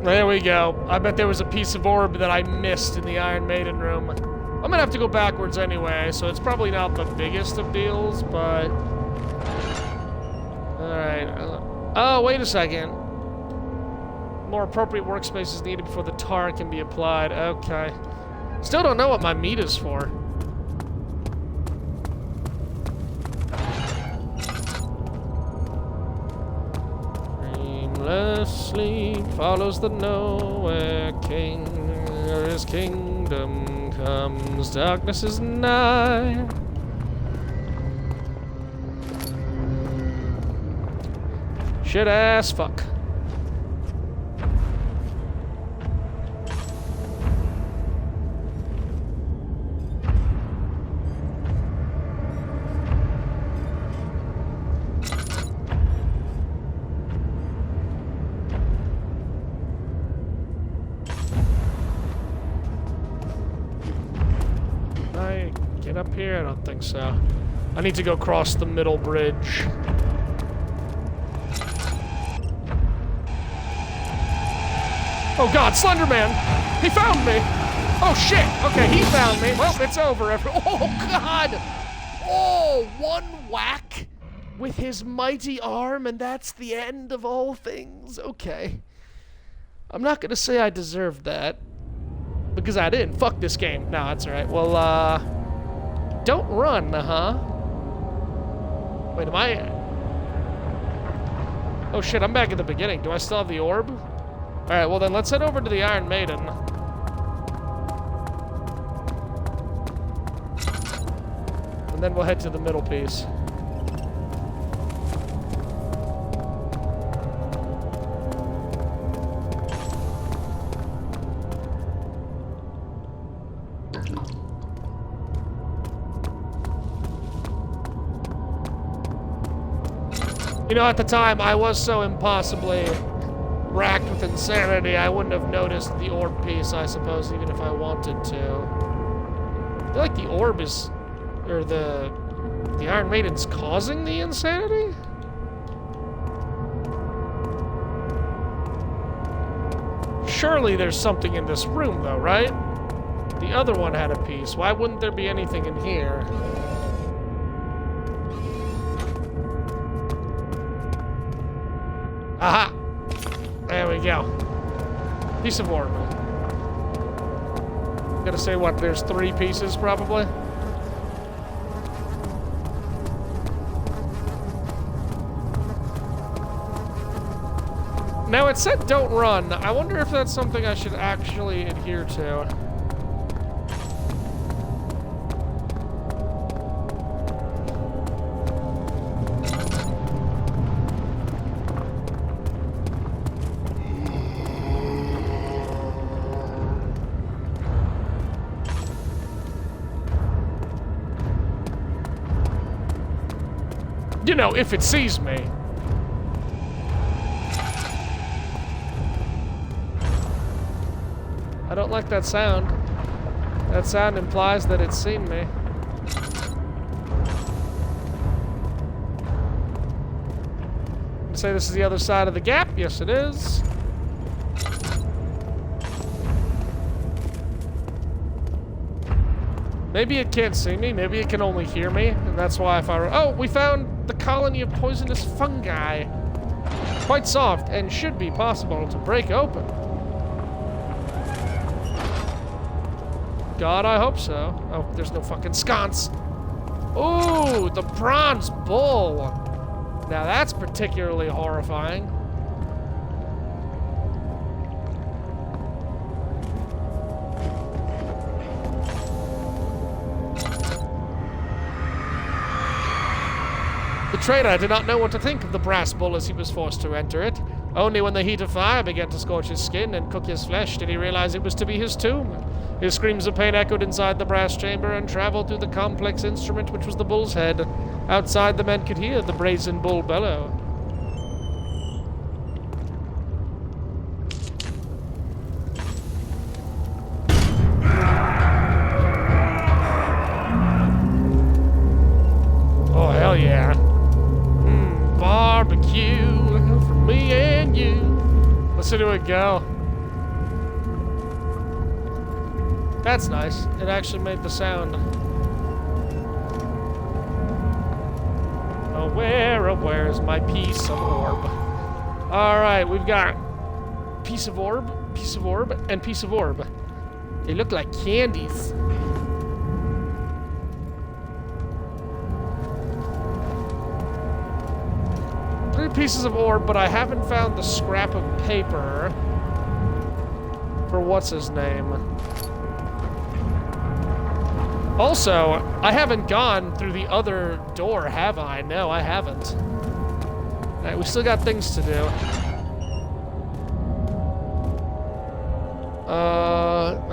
[SPEAKER 1] There we go. I bet there was a piece of orb that I missed in the Iron Maiden room. I'm gonna have to go backwards anyway, so it's probably not the biggest of deals, but... Alright. Oh, wait a second. More appropriate workspace is needed before the tar can be applied. Okay. Still don't know what my meat is for. Dreamless sleep follows the nowhere king. His kingdom comes, darkness is nigh. Shit ass fuck. Get up here? I don't think so. I need to go cross the middle bridge. Oh god, Slender Man! He found me! Oh shit! Okay, he found me. Well, it's over. Oh god! Oh, one whack with his mighty arm, and that's the end of all things. Okay. I'm not gonna say I deserved that, because I didn't. Fuck this game. No, that's alright. Well, don't run, huh? Wait, am I... Oh shit, I'm back at the beginning. Do I still have the orb? Alright, well then let's head over to the Iron Maiden. And then we'll head to the middle piece. You know, at the time, I was so impossibly racked with insanity, I wouldn't have noticed the orb piece, I suppose, even if I wanted to. I feel like the orb is... or the Iron Maiden's causing the insanity? Surely there's something in this room, though, right? The other one had a piece. Why wouldn't there be anything in here? Aha! There we go. Piece of orb. Gotta say what, there's 3 pieces, probably? Now, it said don't run. I wonder if that's something I should actually adhere to. You know, if it sees me. I don't like that sound. That sound implies that it's seen me. Say this is the other side of the gap. Yes, it is. Maybe it can't see me. Maybe it can only hear me. And that's why if I... Oh, we found the colony of poisonous fungi. Quite soft and should be possible to break open. God, I hope so. Oh, there's no fucking sconce. Ooh, the bronze bull. Now that's particularly horrifying. The trader did not know what to think of the brass bull as he was forced to enter it. Only when the heat of fire began to scorch his skin and cook his flesh did he realize it was to be his tomb. His screams of pain echoed inside the brass chamber and traveled through the complex instrument which was the bull's head. Outside, the men could hear the brazen bull bellow. Oh, hell yeah. Barbecue for me and you. Listen to it go. That's nice. It actually made the sound. Oh, where is my piece of orb? Alright, we've got piece of orb, and piece of orb. They look like candies. Three pieces of orb, but I haven't found the scrap of paper for what's his name. Also, I haven't gone through the other door, have I? No, I haven't. Alright, we still got things to do.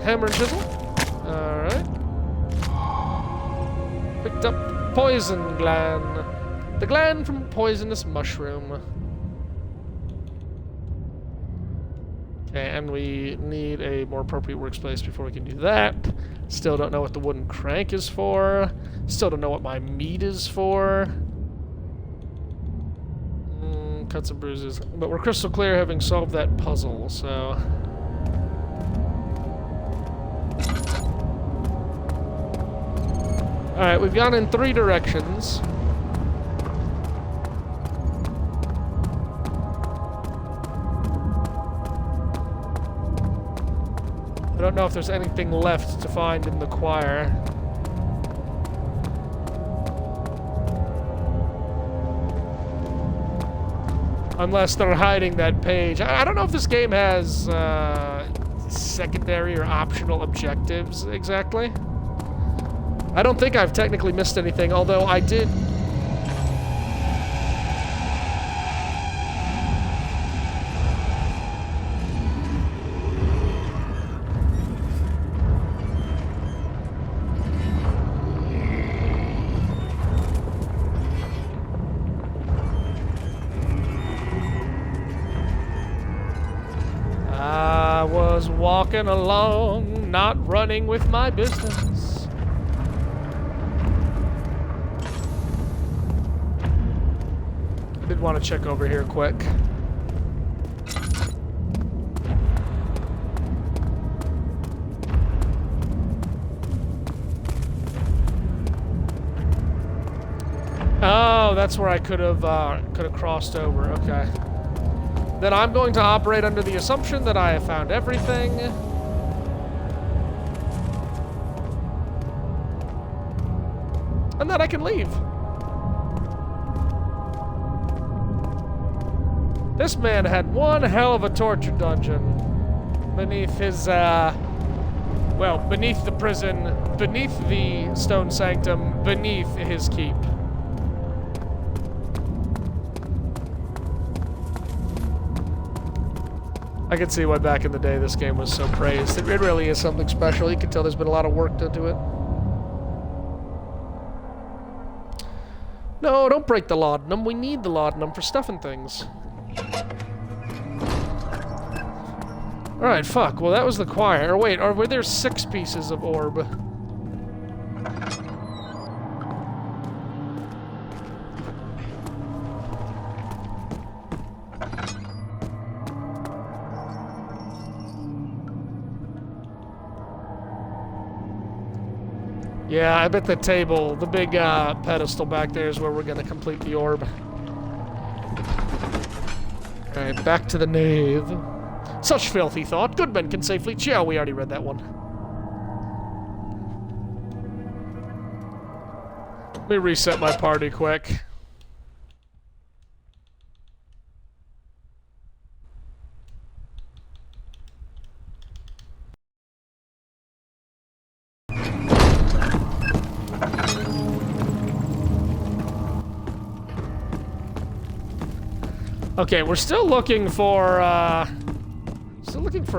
[SPEAKER 1] Hammer and chisel. Alright. Picked up poison gland. The gland from poisonous mushroom. Okay, and we need a more appropriate workspace before we can do that. Still don't know what the wooden crank is for. Still don't know what my meat is for. Cuts and bruises. But we're crystal clear having solved that puzzle, so... Alright, we've gone in 3 directions. I don't know if there's anything left to find in the choir. Unless they're hiding that page. I don't know if this game has secondary or optional objectives exactly. I don't think I've technically missed anything, although I did... walking along, not running with my business. I did want to check over here quick. Oh, that's where I could have crossed over. Okay. Then I'm going to operate under the assumption that I have found everything. And that I can leave. This man had one hell of a torture dungeon beneath his, well, beneath the prison, beneath the stone sanctum, beneath his keep. I can see why back in the day this game was so praised. It really is something special. You can tell there's been a lot of work done to it. No, don't break the laudanum. We need the laudanum for stuffing things. Alright, fuck. Well, that was the choir. Or wait, were there 6 pieces of orb? Yeah, I bet the table, the big pedestal back there is where we're gonna complete the orb. Alright, back to the nave. Such filthy thought. Good men can safely chill. We already read that one. Let me reset my party quick. Okay, we're still looking for a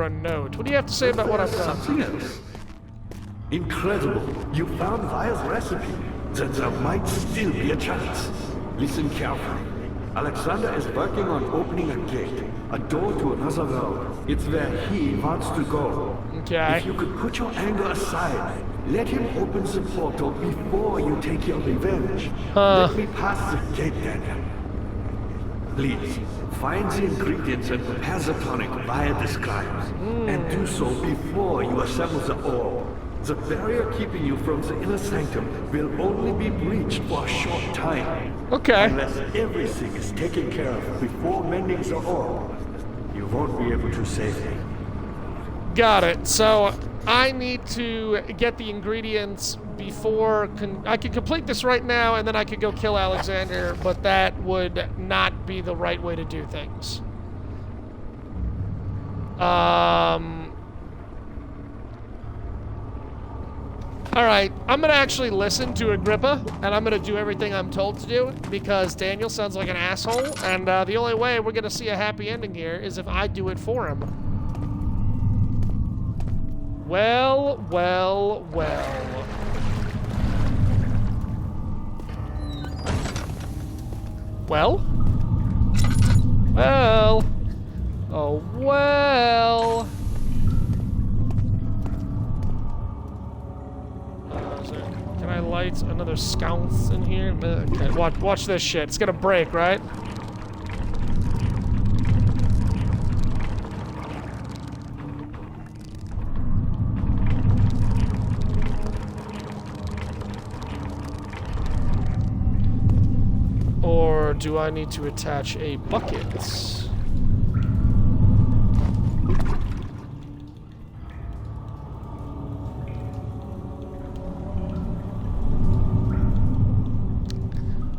[SPEAKER 1] note. What do you have to say about what I've done?
[SPEAKER 2] Something else. Incredible. You found Vile's recipe. Then there might still be a chance. Listen carefully. Alexander is working on opening a gate, a door to another world. It's where he wants to go.
[SPEAKER 1] Okay.
[SPEAKER 2] If you could put your anger aside, let him open the portal before you take your revenge. Let me pass the gate, Daniel. Please, find the ingredients and prepare the tonic Vile describes. And do so before you assemble the orb. The barrier keeping you from the inner sanctum will only be breached for a short time.
[SPEAKER 1] Okay.
[SPEAKER 2] Unless everything is taken care of before mending the orb, you won't be able to save me.
[SPEAKER 1] Got it. So I need to get the ingredients before I can complete this right now, and then I could go kill Alexander, but that would not be the right way to do things. Alright, I'm gonna actually listen to Agrippa, and I'm gonna do everything I'm told to do, because Daniel sounds like an asshole, and the only way we're gonna see a happy ending here is if I do it for him. Well, well, well. Well? Well? Oh, well. Can I light another sconce in here? Okay, watch this shit. It's gonna break, right? Or do I need to attach a bucket?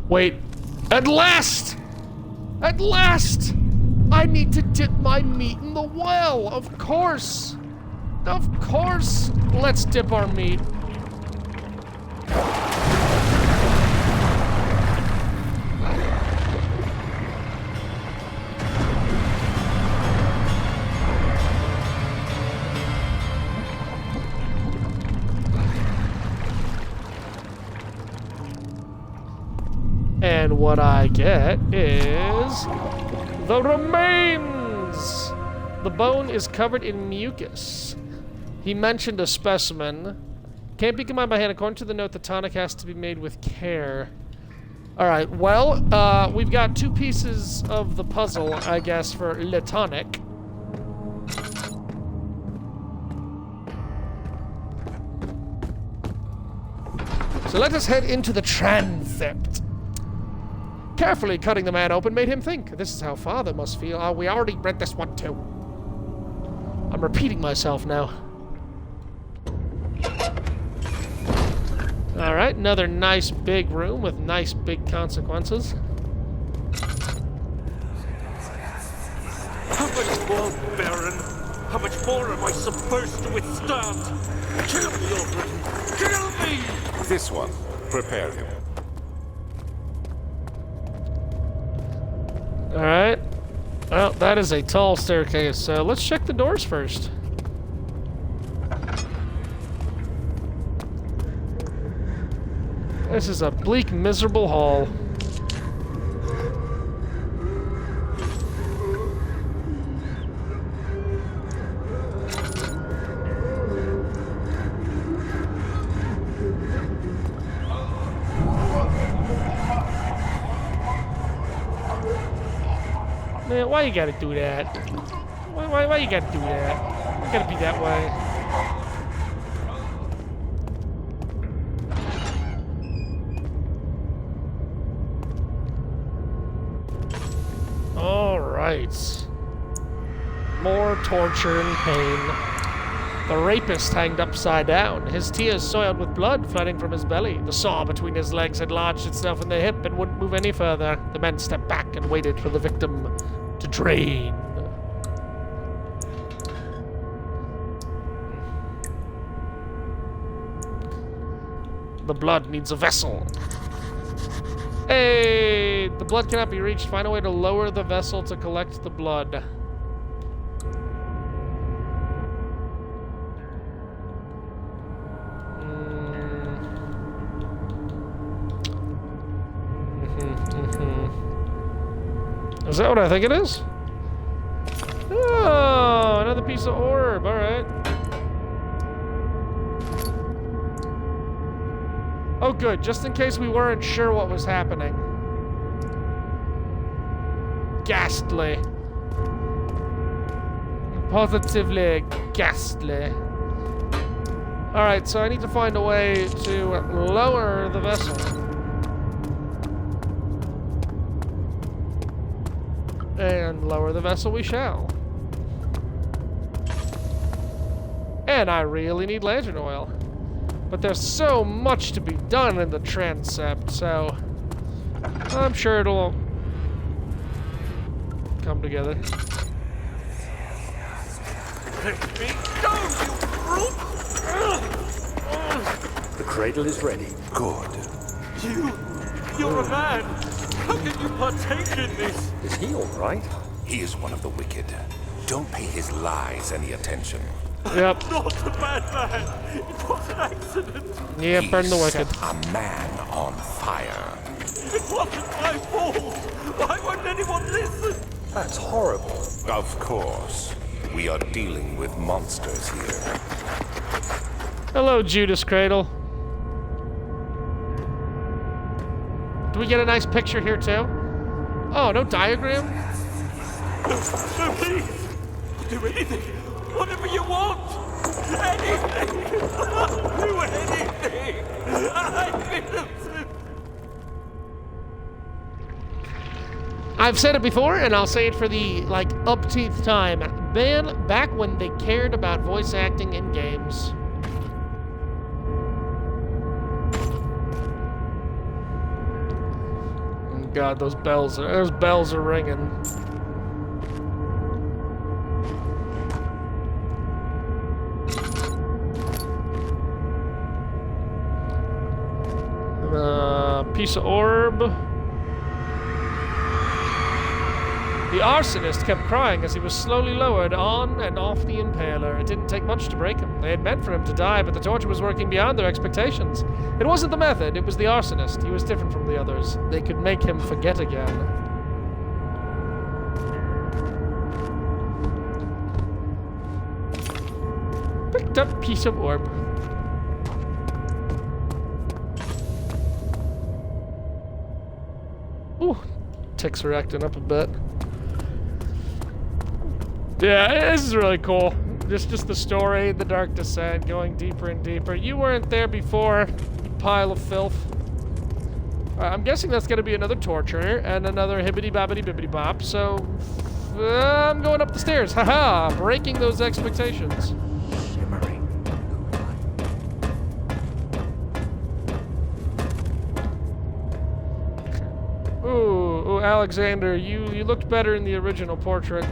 [SPEAKER 1] Wait. At last! At last! I need to dip my meat in the well! Of course! Of course! Let's dip our meat. And what I get is the remains. The bone is covered in mucus. He mentioned a specimen. Can't be combined by hand. According to the note, the tonic has to be made with care. Alright, well, we've got 2 pieces of the puzzle, I guess, for Le Tonic. So let us head into the transept. Carefully cutting the man open made him think. This is how Father must feel. Oh, we already read this one too. I'm repeating myself now. Alright, another nice big room with nice big consequences.
[SPEAKER 7] How much more, Baron? How much more am I supposed to withstand? Kill me already! Kill me!
[SPEAKER 4] This one. Prepare him.
[SPEAKER 1] Alright. Well, that is a tall staircase, so let's check the doors first. This is a bleak, miserable hall. Man, why you gotta do that? Why you gotta do that? You gotta be that way. Alright. More torture and pain. The rapist hanged upside down, his tears soiled with blood flooding from his belly. The saw between his legs had lodged itself in the hip and wouldn't move any further. The men stepped back and waited for the victim to drain. The blood needs a vessel. Hey! The blood cannot be reached. Find a way to lower the vessel to collect the blood. Is that what I think it is? Oh, another piece of orb. All right. Oh, good. Just in case we weren't sure what was happening. Ghastly. Positively ghastly. All right, so I need to find a way to lower the vessel. And lower the vessel we shall. And I really need lantern oil. But there's so much to be done in the transept, so I'm sure it'll come together.
[SPEAKER 7] Let me go, you brute!
[SPEAKER 5] The cradle is ready.
[SPEAKER 4] Good.
[SPEAKER 7] You're a man! How can you partake in this?
[SPEAKER 5] Is he all right?
[SPEAKER 4] He is one of the wicked. Don't pay his lies any attention.
[SPEAKER 1] Yep.
[SPEAKER 7] Not a bad man! It was an accident!
[SPEAKER 1] Yeah, burn the wicked.
[SPEAKER 4] Set a man on fire.
[SPEAKER 7] It wasn't my fault! Why won't anyone listen?
[SPEAKER 5] That's horrible.
[SPEAKER 4] Of course. We are dealing with monsters here.
[SPEAKER 1] Hello, Judas Cradle. Do we get a nice picture here, too? Oh, no diagram?
[SPEAKER 7] No, please! I'll do anything! Whatever you want! Anything! I'll do anything! I'm innocent!
[SPEAKER 1] I've said it before, and I'll say it for the, upteenth time. Man, back when they cared about voice acting in games. Oh God, those bells are ringing. Piece of orb. The arsonist kept crying as he was slowly lowered on and off the impaler. It didn't take much to break him. They had meant for him to die, but the torture was working beyond their expectations. It wasn't the method, it was the arsonist. He was different from the others. They could make him forget again. picked up a piece of orb. Ooh, ticks are acting up a bit. Yeah, this is really cool. Just the story, the Dark Descent, going deeper and deeper. You weren't there before, pile of filth. I'm guessing that's going to be another torture and another hibbity-bobbity-bibbity-bop, so I'm going up the stairs. Haha, breaking those expectations.
[SPEAKER 2] Shimmering.
[SPEAKER 1] Ooh, Alexander, you looked better in the original portrait.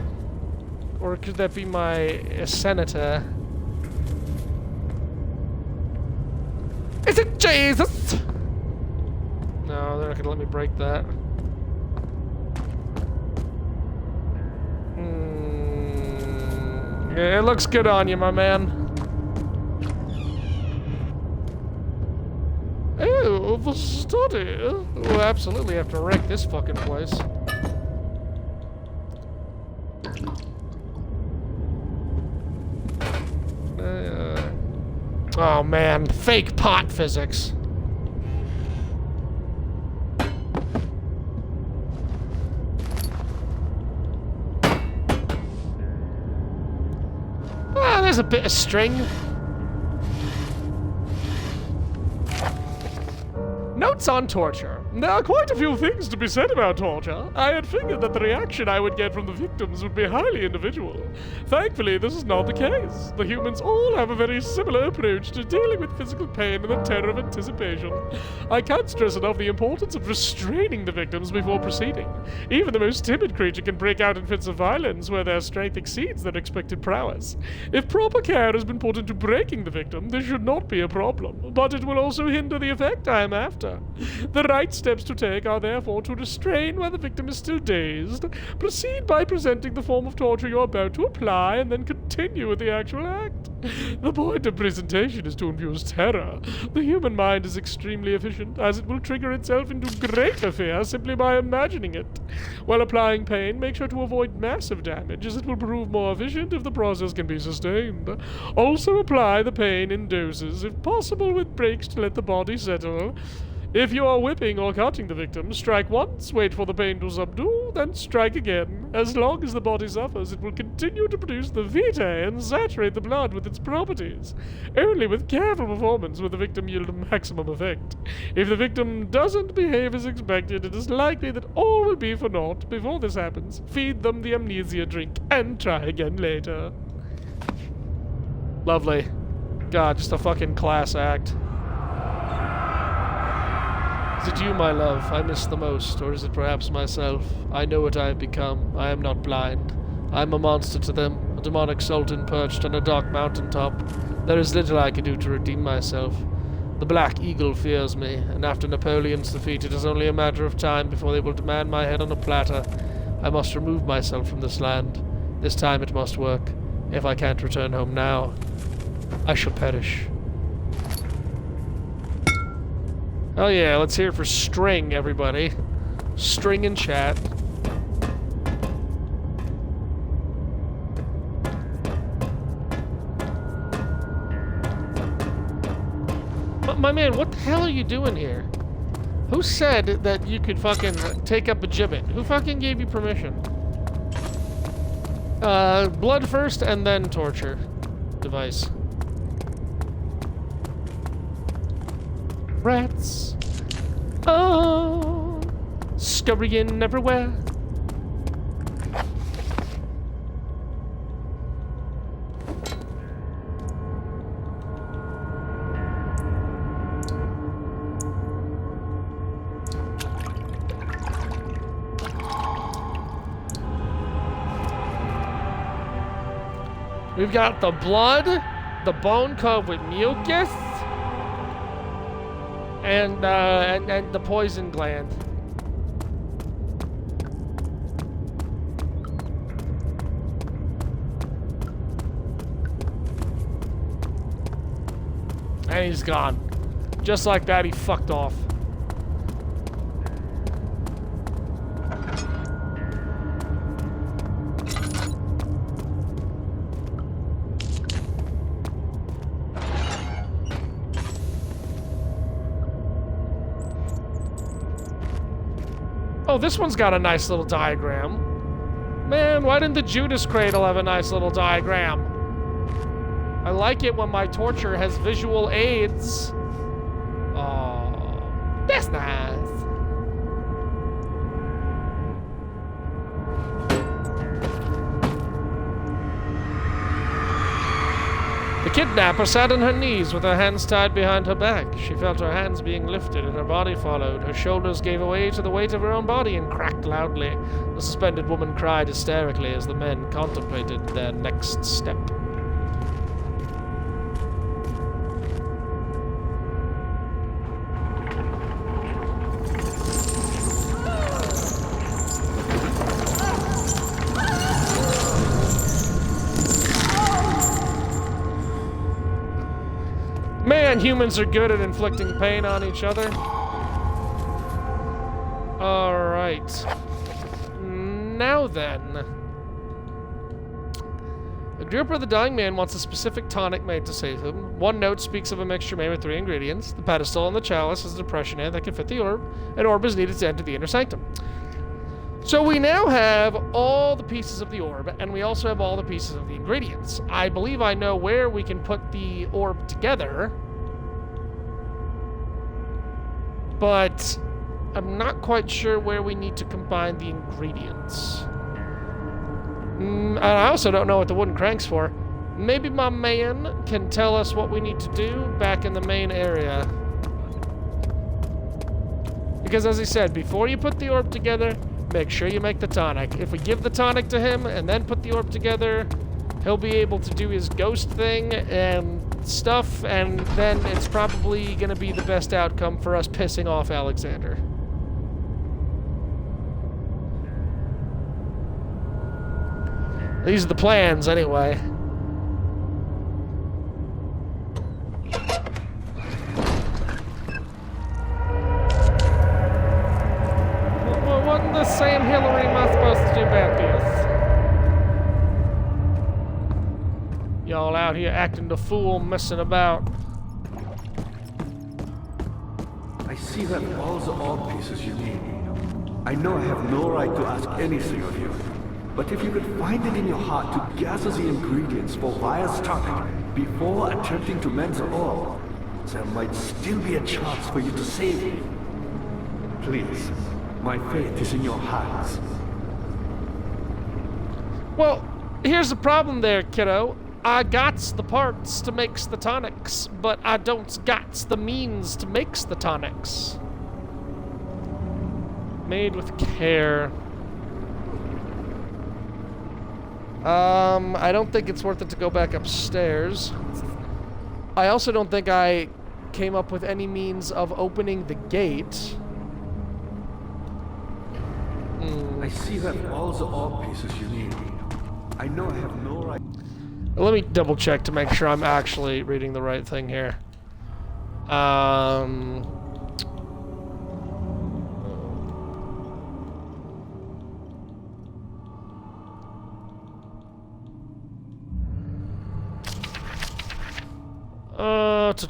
[SPEAKER 1] Or could that be my senator? Is it Jesus? No, they're not gonna let me break that. Yeah, it looks good on you, my man. Oh, the study. We'll absolutely have to wreck this fucking place. Oh man, fake pot physics. Ah, there's a bit of string. Notes on torture. There are quite a few things to be said about torture. I had figured that the reaction I would get from the victims would be highly individual. Thankfully, this is not the case. The humans all have a very similar approach to dealing with physical pain and the terror of anticipation. I can't stress enough the importance of restraining the victims before proceeding. Even the most timid creature can break out in fits of violence where their strength exceeds their expected prowess. If proper care has been put into breaking the victim, this should not be a problem, but it will also hinder the effect I am after. The right steps to take are therefore to restrain while the victim is still dazed, proceed by presenting the form of torture you're about to apply, and then continue with the actual act. The point of presentation is to infuse terror. The human mind is extremely efficient, as it will trigger itself into greater fear simply by imagining it. While applying pain, make sure to avoid massive damage, as it will prove more efficient if the process can be sustained. Also apply the pain in doses, if possible with breaks to let the body settle. If you are whipping or cutting the victim, strike once, wait for the pain to subdue, then strike again. As long as the body suffers, it will continue to produce the vitae and saturate the blood with its properties. Only with careful performance will the victim yield maximum effect. If the victim doesn't behave as expected, it is likely that all will be for naught. Before this happens, feed them the amnesia drink and try again later. Lovely. God, just a fucking class act. Is it you, my love, I miss the most, or is it perhaps myself? I know what I have become. I am not blind. I am a monster to them, a demonic sultan perched on a dark mountaintop. There is little I can do to redeem myself. The Black Eagle fears me, and after Napoleon's defeat, it is only a matter of time before they will demand my head on a platter. I must remove myself from this land. This time it must work. If I can't return home now, I shall perish. Oh yeah, let's hear it for String, everybody. String in chat. My man, what the hell are you doing here? Who said that you could fucking take up a gibbet? Who fucking gave you permission? Blood first and then torture device. Rats. Oh, scurrying everywhere. We've got the blood, the bone covered with mucus, and the poison gland. And he's gone. Just like that, he fucked off. Oh, this one's got a nice little diagram. Man, why didn't the Judas Cradle have a nice little diagram? I like it when my torture has visual aids. Oh, that's nice. The kidnapper sat on her knees with her hands tied behind her back. She felt her hands being lifted and her body followed. Her shoulders gave way to the weight of her own body and cracked loudly. The suspended woman cried hysterically as the men contemplated their next step. Man, humans are good at inflicting pain on each other. Alright. Now then. The group of the dying man wants a specific tonic made to save him. One note speaks of a mixture made with 3 ingredients. The pedestal and the chalice is a depression ant that can fit the orb. An orb is needed to enter the inner sanctum. So we now have all the pieces of the orb, and we also have all the pieces of the ingredients. I believe I know where we can put the orb together, but I'm not quite sure where we need to combine the ingredients. And I also don't know what the wooden crank's for. Maybe my man can tell us what we need to do back in the main area. Because as I said, before you put the orb together, make sure you make the tonic. If we give the tonic to him and then put the orb together, he'll be able to do his ghost thing and stuff, and then it's probably gonna be the best outcome for us pissing off Alexander. These are the plans, anyway. What in the Sam Hillary am I supposed to do about this? Y'all out here acting the fool, messing about.
[SPEAKER 2] I see that all the orb pieces you need. I know I have no right to ask anything of you, but if you could find it in your heart to gather the ingredients for Vire's tonic before attempting to mend the orb, there might still be a chance for you to save me. Please, my fate is in your hands.
[SPEAKER 1] Well, here's the problem there, kiddo. I gots the parts to makes the tonics, but I don't gots the means to makes the tonics. Made with care. I don't think it's worth it to go back upstairs. I also don't think I came up with any means of opening the gate.
[SPEAKER 2] I see that all the orb pieces you need. I know I have no right.
[SPEAKER 1] Let me double check to make sure I'm actually reading the right thing here.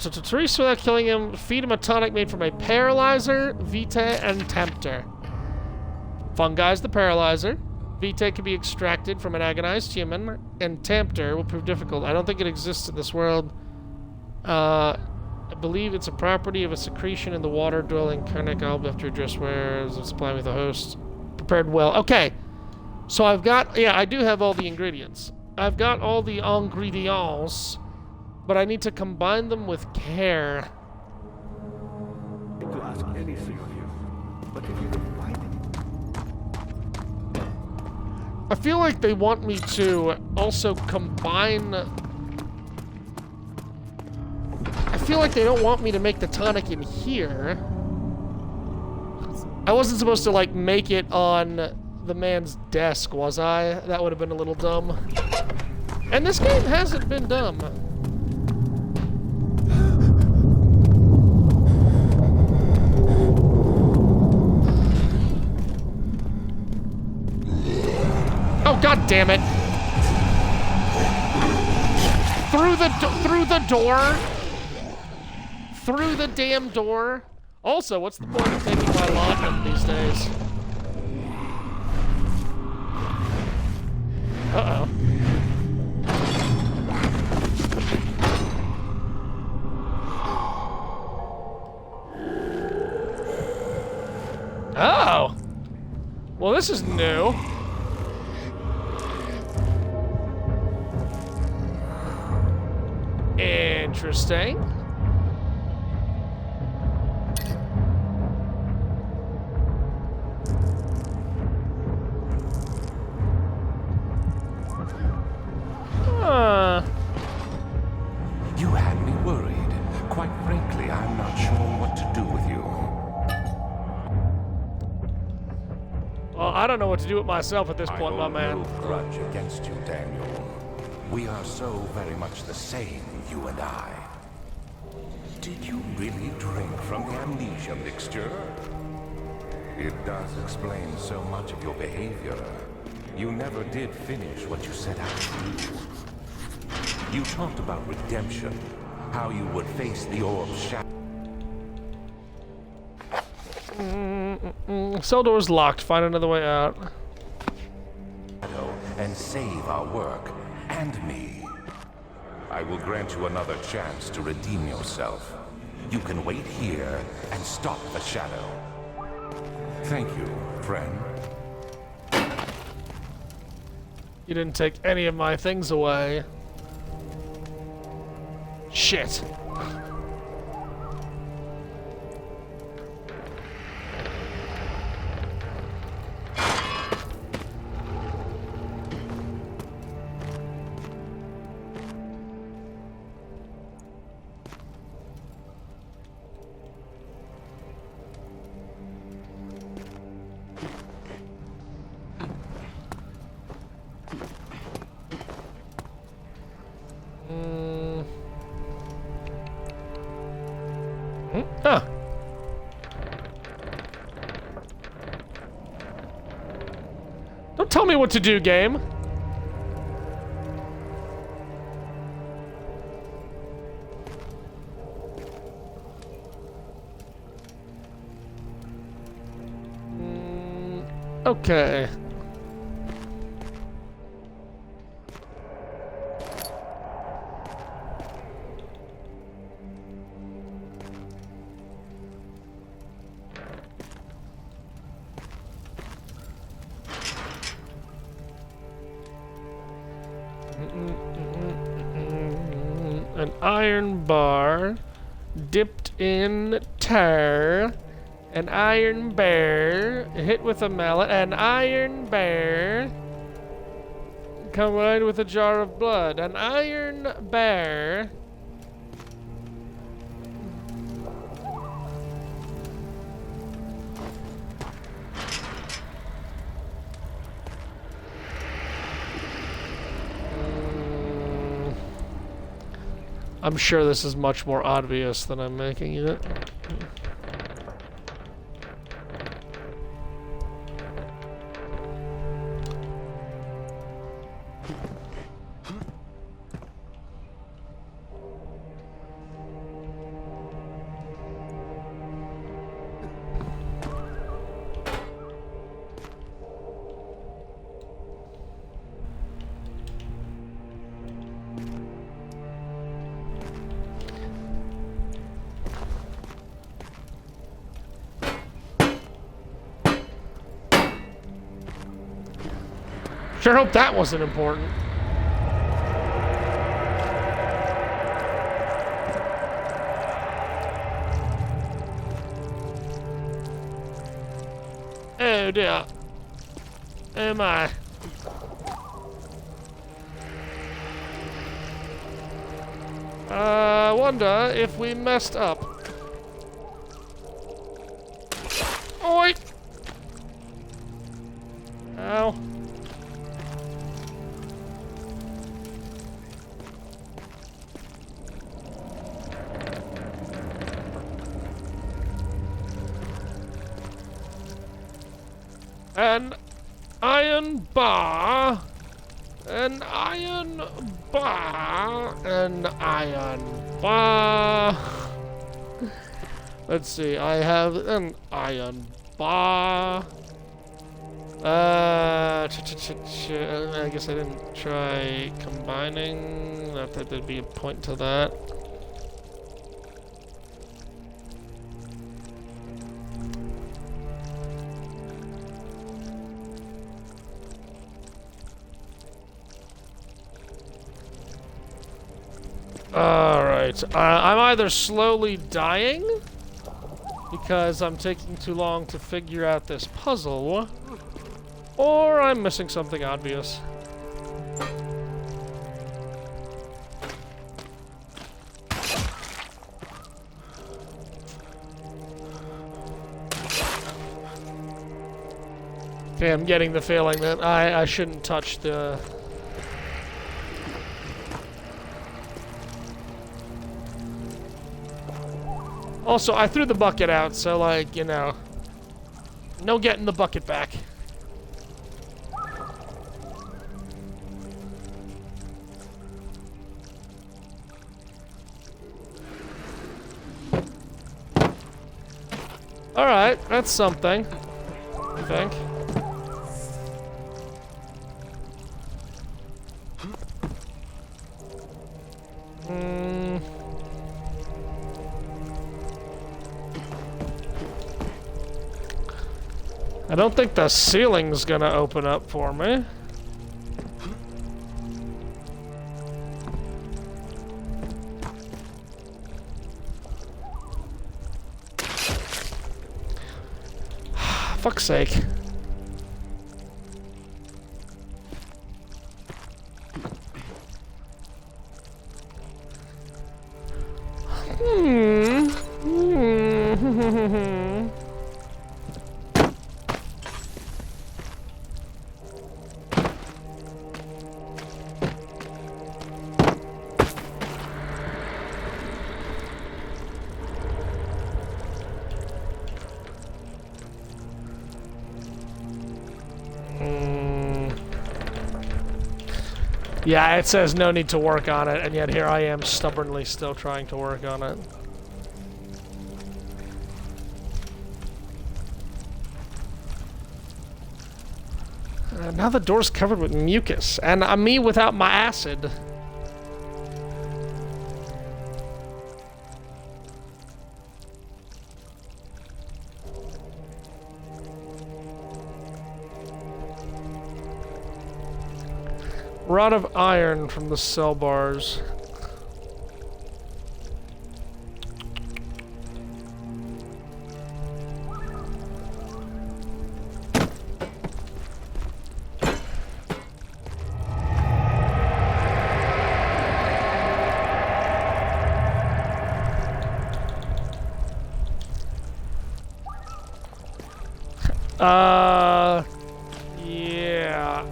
[SPEAKER 1] To reach without killing him, feed him a tonic made from a paralyzer, vitae, and tempter. Fungi's the paralyzer. Vitae can be extracted from an agonized human, and tempter will prove difficult. I don't think it exists in this world. I believe it's a property of a secretion in the water-dwelling carnic alb after address where supplying with the host. Prepared well. Okay. So I've got, yeah, I do have all the ingredients. I've got all the ingredients, but I need to combine them with care.
[SPEAKER 2] To ask anything of you, but if you could find it.
[SPEAKER 1] I feel like they want me to also combine. I feel like they don't want me to make the tonic in here. I wasn't supposed to, like, make it on the man's desk, was I? That would have been a little dumb. And this game hasn't been dumb. Oh, god damn it. Through the door. Through the damn door. Also, what's the point of taking my laudanum these days? Well, this is new. Interesting.
[SPEAKER 4] You had me worried. Quite frankly, I'm not sure what to do with you.
[SPEAKER 1] Well, I don't know what to do with myself at this point, my
[SPEAKER 4] I
[SPEAKER 1] man.
[SPEAKER 4] hold no grudge against you, Daniel. We are so very much the same, you and I. Did you really drink from the amnesia mixture? It does explain so much of your behavior. You never did finish what you set out to do. You talked about redemption, how you would face the orb's shadow.
[SPEAKER 1] Cell door's locked. Find another way out.
[SPEAKER 4] And save our work, and me. I will grant you another chance to redeem yourself. You can wait here and stop the shadow. Thank you, friend.
[SPEAKER 1] You didn't take any of my things away. Shit. Huh. Don't tell me what to do, game. Okay. An iron bar dipped in tar, an iron bear hit with a mallet, an iron bear combined with a jar of blood, an iron bear. I'm sure this is much more obvious than I'm making it. Sure hope that wasn't important. Oh dear. Oh my. I wonder if we messed up. Oi! Ow. An iron bar, an iron bar, an iron bar. Let's see, I have an iron bar. I guess I didn't try combining. Not that there'd be a point to that. Alright. I'm either slowly dying because I'm taking too long to figure out this puzzle, or I'm missing something obvious. Okay, I'm getting the feeling that I shouldn't touch the... Also, I threw the bucket out, so, like, you know, no getting the bucket back. Alright, that's something, I think. I don't think the ceiling's gonna open up for me. Fuck's sake. Yeah, it says no need to work on it, and yet here I am stubbornly still trying to work on it. Now the door's covered with mucus, and me without my acid. Rod of iron from the cell bars. Yeah.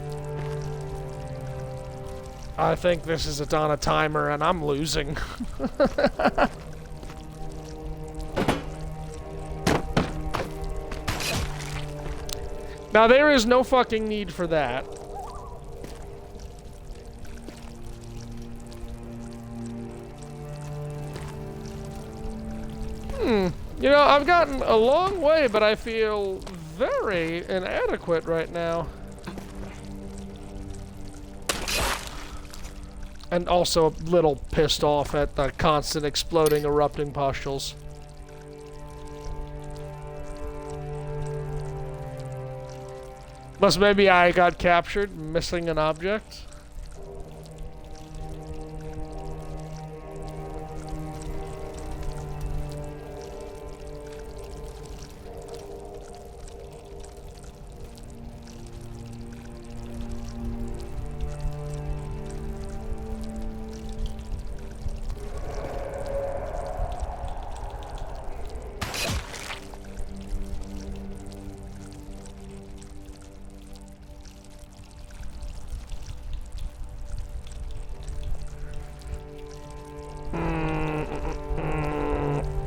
[SPEAKER 1] I think this is on a timer and I'm losing. Now there is no fucking need for that. You know, I've gotten a long way, but I feel very inadequate right now. And also a little pissed off at the constant exploding, erupting pustules. Plus maybe I got captured, missing an object.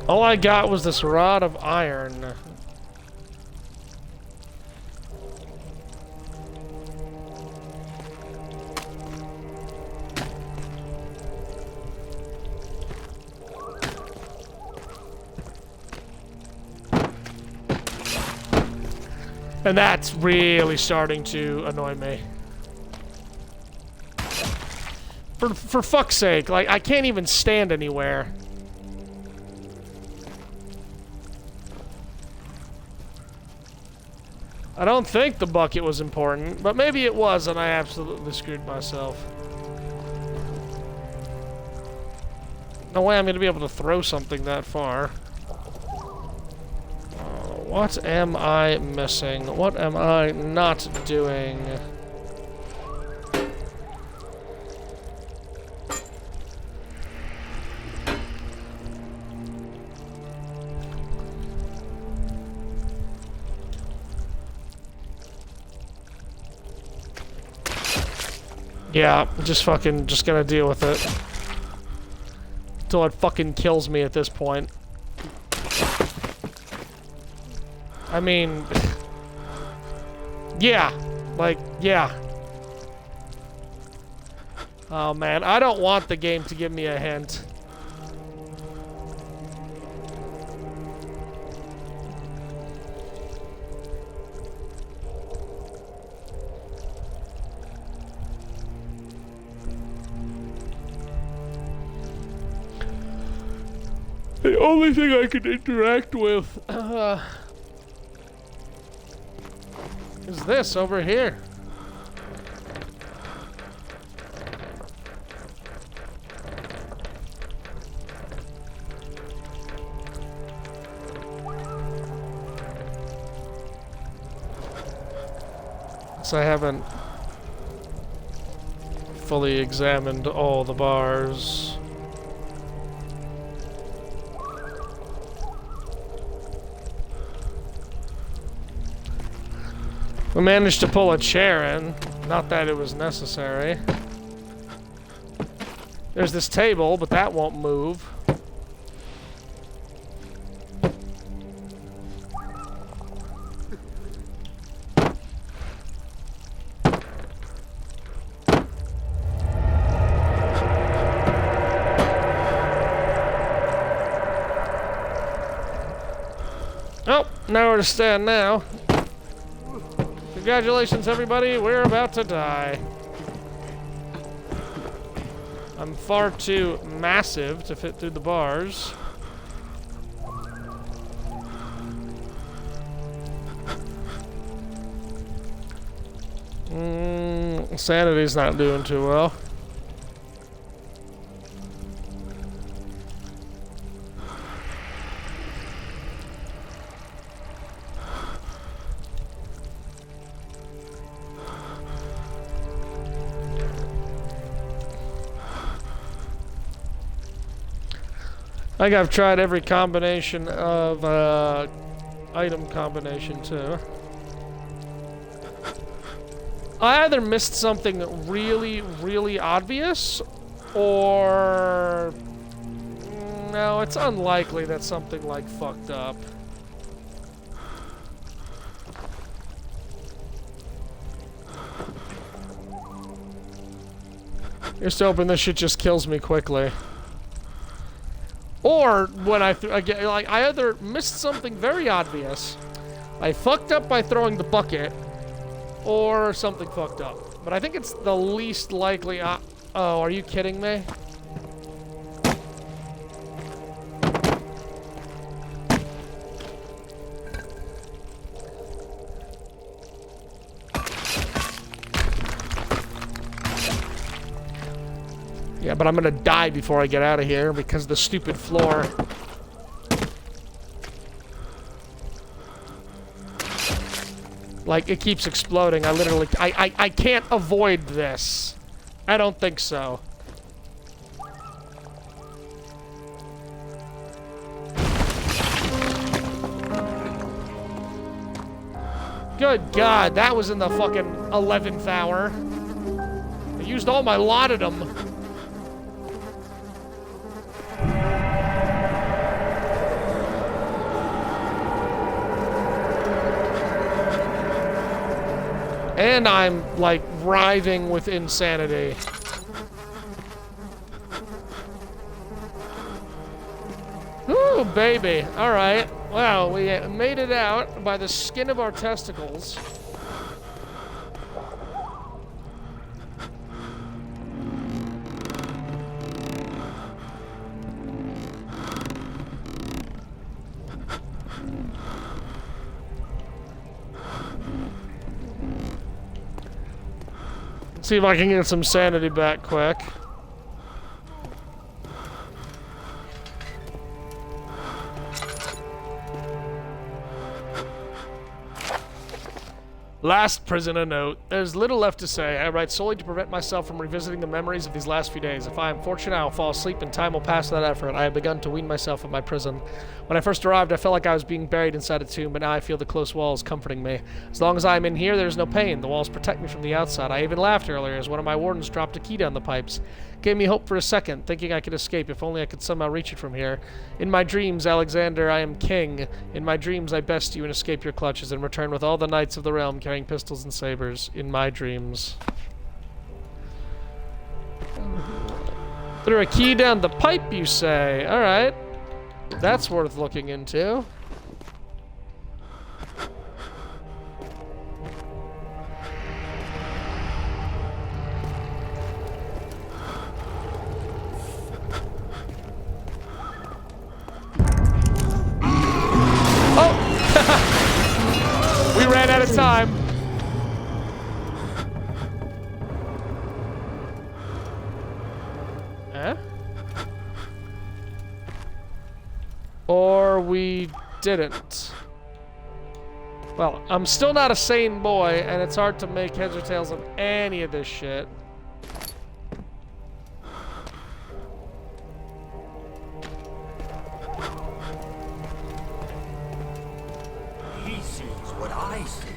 [SPEAKER 1] All I got was this rod of iron. And that's really starting to annoy me. For fuck's sake, like, I can't even stand anywhere. I don't think the bucket was important, but maybe it was and I absolutely screwed myself. No way I'm going to be able to throw something that far. What am I missing? What am I not doing? Yeah, just gonna deal with it. Until it fucking kills me at this point. I mean... yeah. Like, yeah. Oh man, I don't want the game to give me a hint. The only thing I can interact with is this over here. So I haven't fully examined all the bars. We managed to pull a chair in. Not that it was necessary. There's this table, but that won't move. Oh, nowhere to stand now. Congratulations, everybody. We're about to die. I'm far too massive to fit through the bars. Sanity's not doing too well. I think I've tried every combination of item combination too. I either missed something really, really obvious, or no, it's unlikely that something like fucked up. Just hoping this shit just kills me quickly. Or when I either missed something very obvious, I fucked up by throwing the bucket, or something fucked up. But I think it's the least likely. Oh, are you kidding me? Yeah, but I'm gonna die before I get out of here because of the stupid floor. Like, it keeps exploding. I can't avoid this. I don't think so. Good God, that was in the fucking 11th hour. I used all my laudanum. And I'm, like, writhing with insanity. Ooh, baby. Alright. Wow, we made it out by the skin of our testicles. See if I can get some sanity back quick. Last prisoner note. There's little left to say. I write solely to prevent myself from revisiting the memories of these last few days. If I am fortunate, I will fall asleep and time will pass without effort. I have begun to wean myself of my prison. When I first arrived, I felt like I was being buried inside a tomb, but now I feel the close walls comforting me. As long as I am in here, there is no pain. The walls protect me from the outside. I even laughed earlier as one of my wardens dropped a key down the pipes. Gave me hope for a second, thinking I could escape if only I could somehow reach it from here. In my dreams, Alexander, I am king. In my dreams, I best you and escape your clutches and return with all the knights of the realm carrying pistols and sabers. In my dreams. Threw a key down the pipe, you say? Alright. That's worth looking into. We ran out of time. Eh? Or we didn't. Well, I'm still not a sane boy, and it's hard to make heads or tails of any of this shit.
[SPEAKER 2] He sees what I see.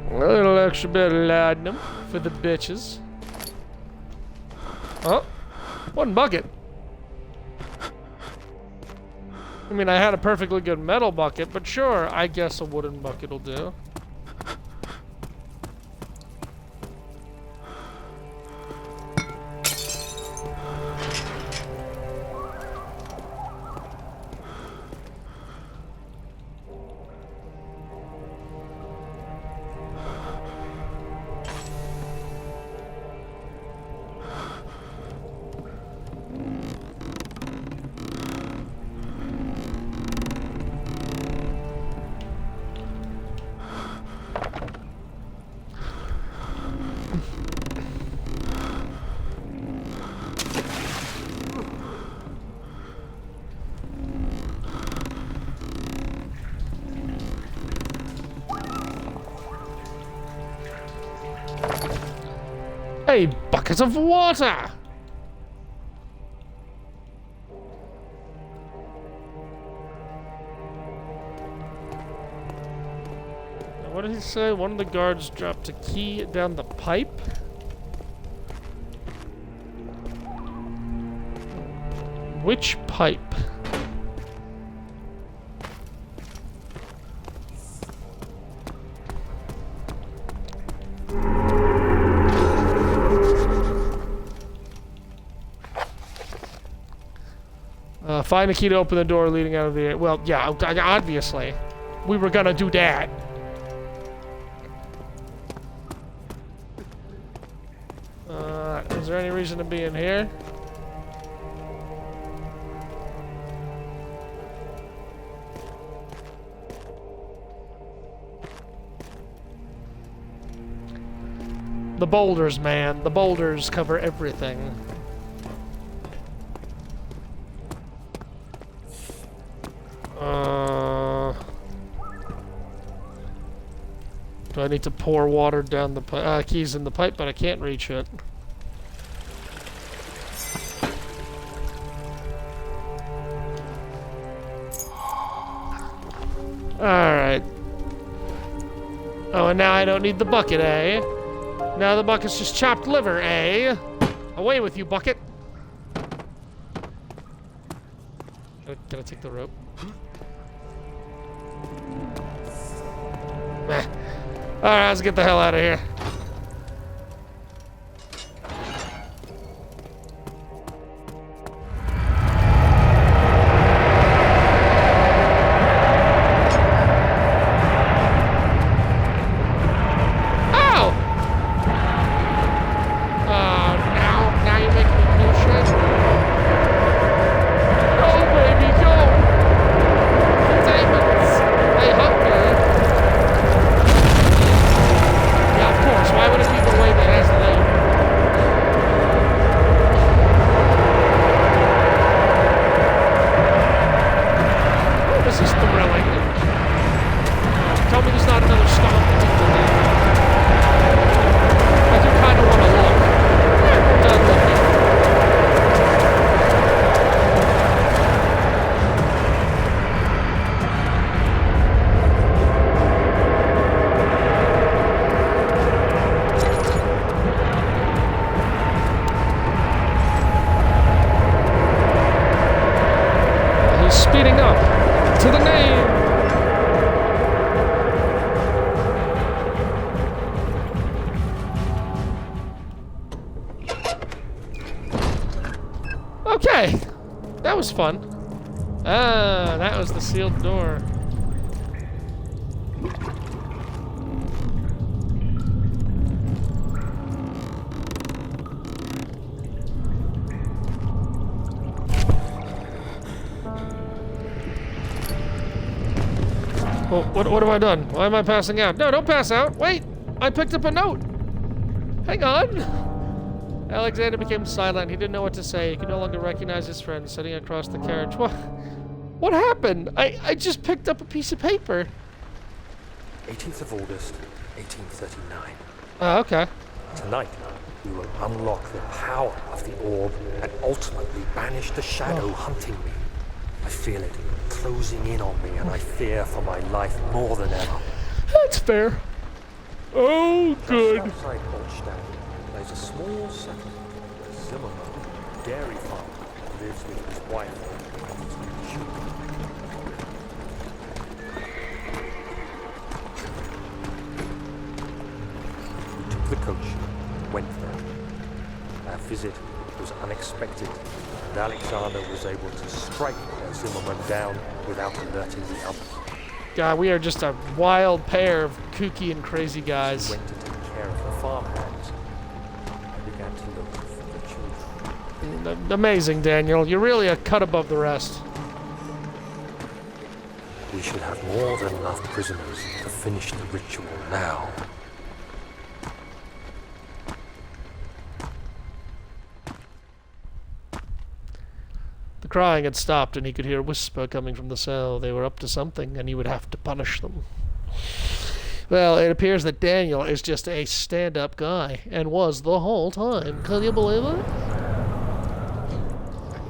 [SPEAKER 1] A little extra bit of laudanum for the bitches. Oh, one bucket. I mean, I had a perfectly good metal bucket, but sure, I guess a wooden bucket will do. A bucket of water! What did he say? One of the guards dropped a key down the pipe? Which pipe? Find a key to open the door leading out of the... Well, yeah, obviously. We were gonna do that. Is there any reason to be in here? The boulders, man. The boulders cover everything. Do I need to pour water down the pipe? Keys in the pipe, but I can't reach it. Alright. Oh, and now I don't need the bucket, eh? Now the bucket's just chopped liver, eh? Away with you, bucket! Can I take the rope? Alright, let's get the hell out of here. This is thrilling. Tell me there's not another stomp. I do kind of want to look. We're done looking. He's speeding up to the name. Okay, that was fun. Ah, that was the sealed door. Oh, what have I done? Why am I passing out? No, don't pass out. Wait, I picked up a note. Hang on. Alexander became silent. He didn't know what to say. He could no longer recognize his friend sitting across the carriage. What happened? I just picked up a piece of paper.
[SPEAKER 5] 18th of August, 1839.
[SPEAKER 1] Oh, okay.
[SPEAKER 5] Tonight, we will unlock the power of the orb and ultimately banish the shadow hunting me. I feel it closing in on me, and I fear for my life more than ever.
[SPEAKER 1] That's fair. Oh, good.
[SPEAKER 5] Just outside Holstein, there's a small settlement where Zimmerman, dairy farmer, lives with his wife and his 2 children. We took the coach and went there. Our visit was unexpected, and Alexander was able to strike Zimmerman down without alerting the others.
[SPEAKER 1] God, we are just a wild pair of kooky and crazy guys.
[SPEAKER 5] Went to take care of the farmhands. I began to look for the children.
[SPEAKER 1] Amazing, Daniel. You're really a cut above the rest.
[SPEAKER 5] We should have more than enough prisoners to finish the ritual now.
[SPEAKER 1] The crying had stopped, and he could hear a whisper coming from the cell. They were up to something, and he would have to punish them. Well, it appears that Daniel is just a stand-up guy, and was the whole time. Can you believe it?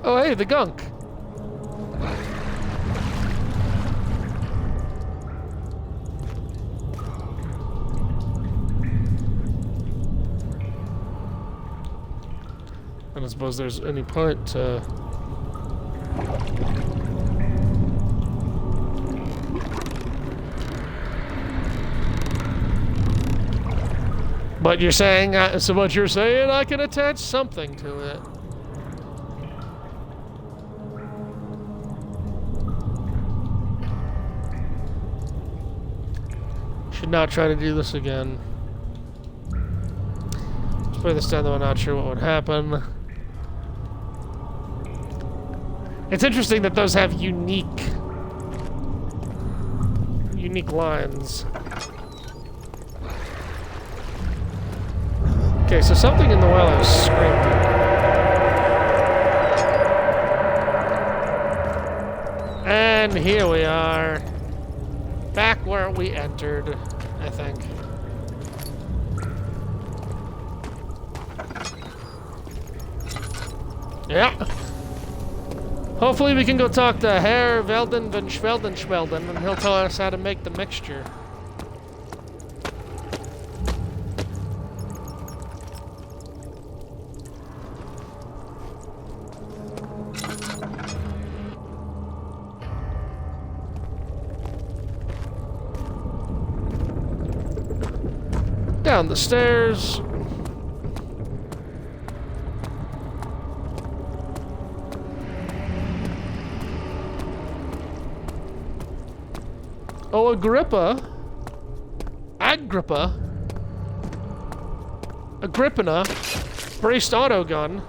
[SPEAKER 1] Oh, hey, the gunk. I don't suppose there's any point to... But you're saying, so what you're saying, I can attach something to it. Should not try to do this again. Let's play this down though I'm not sure what would happen. It's interesting that those have unique lines. Okay, so something in the well has screamed. And here we are. Back where we entered, I think. Yeah. Hopefully we can go talk to Herr Velden van Schmelden, and he'll tell us how to make the mixture. Down the stairs. Oh, Agrippina, braced auto gun.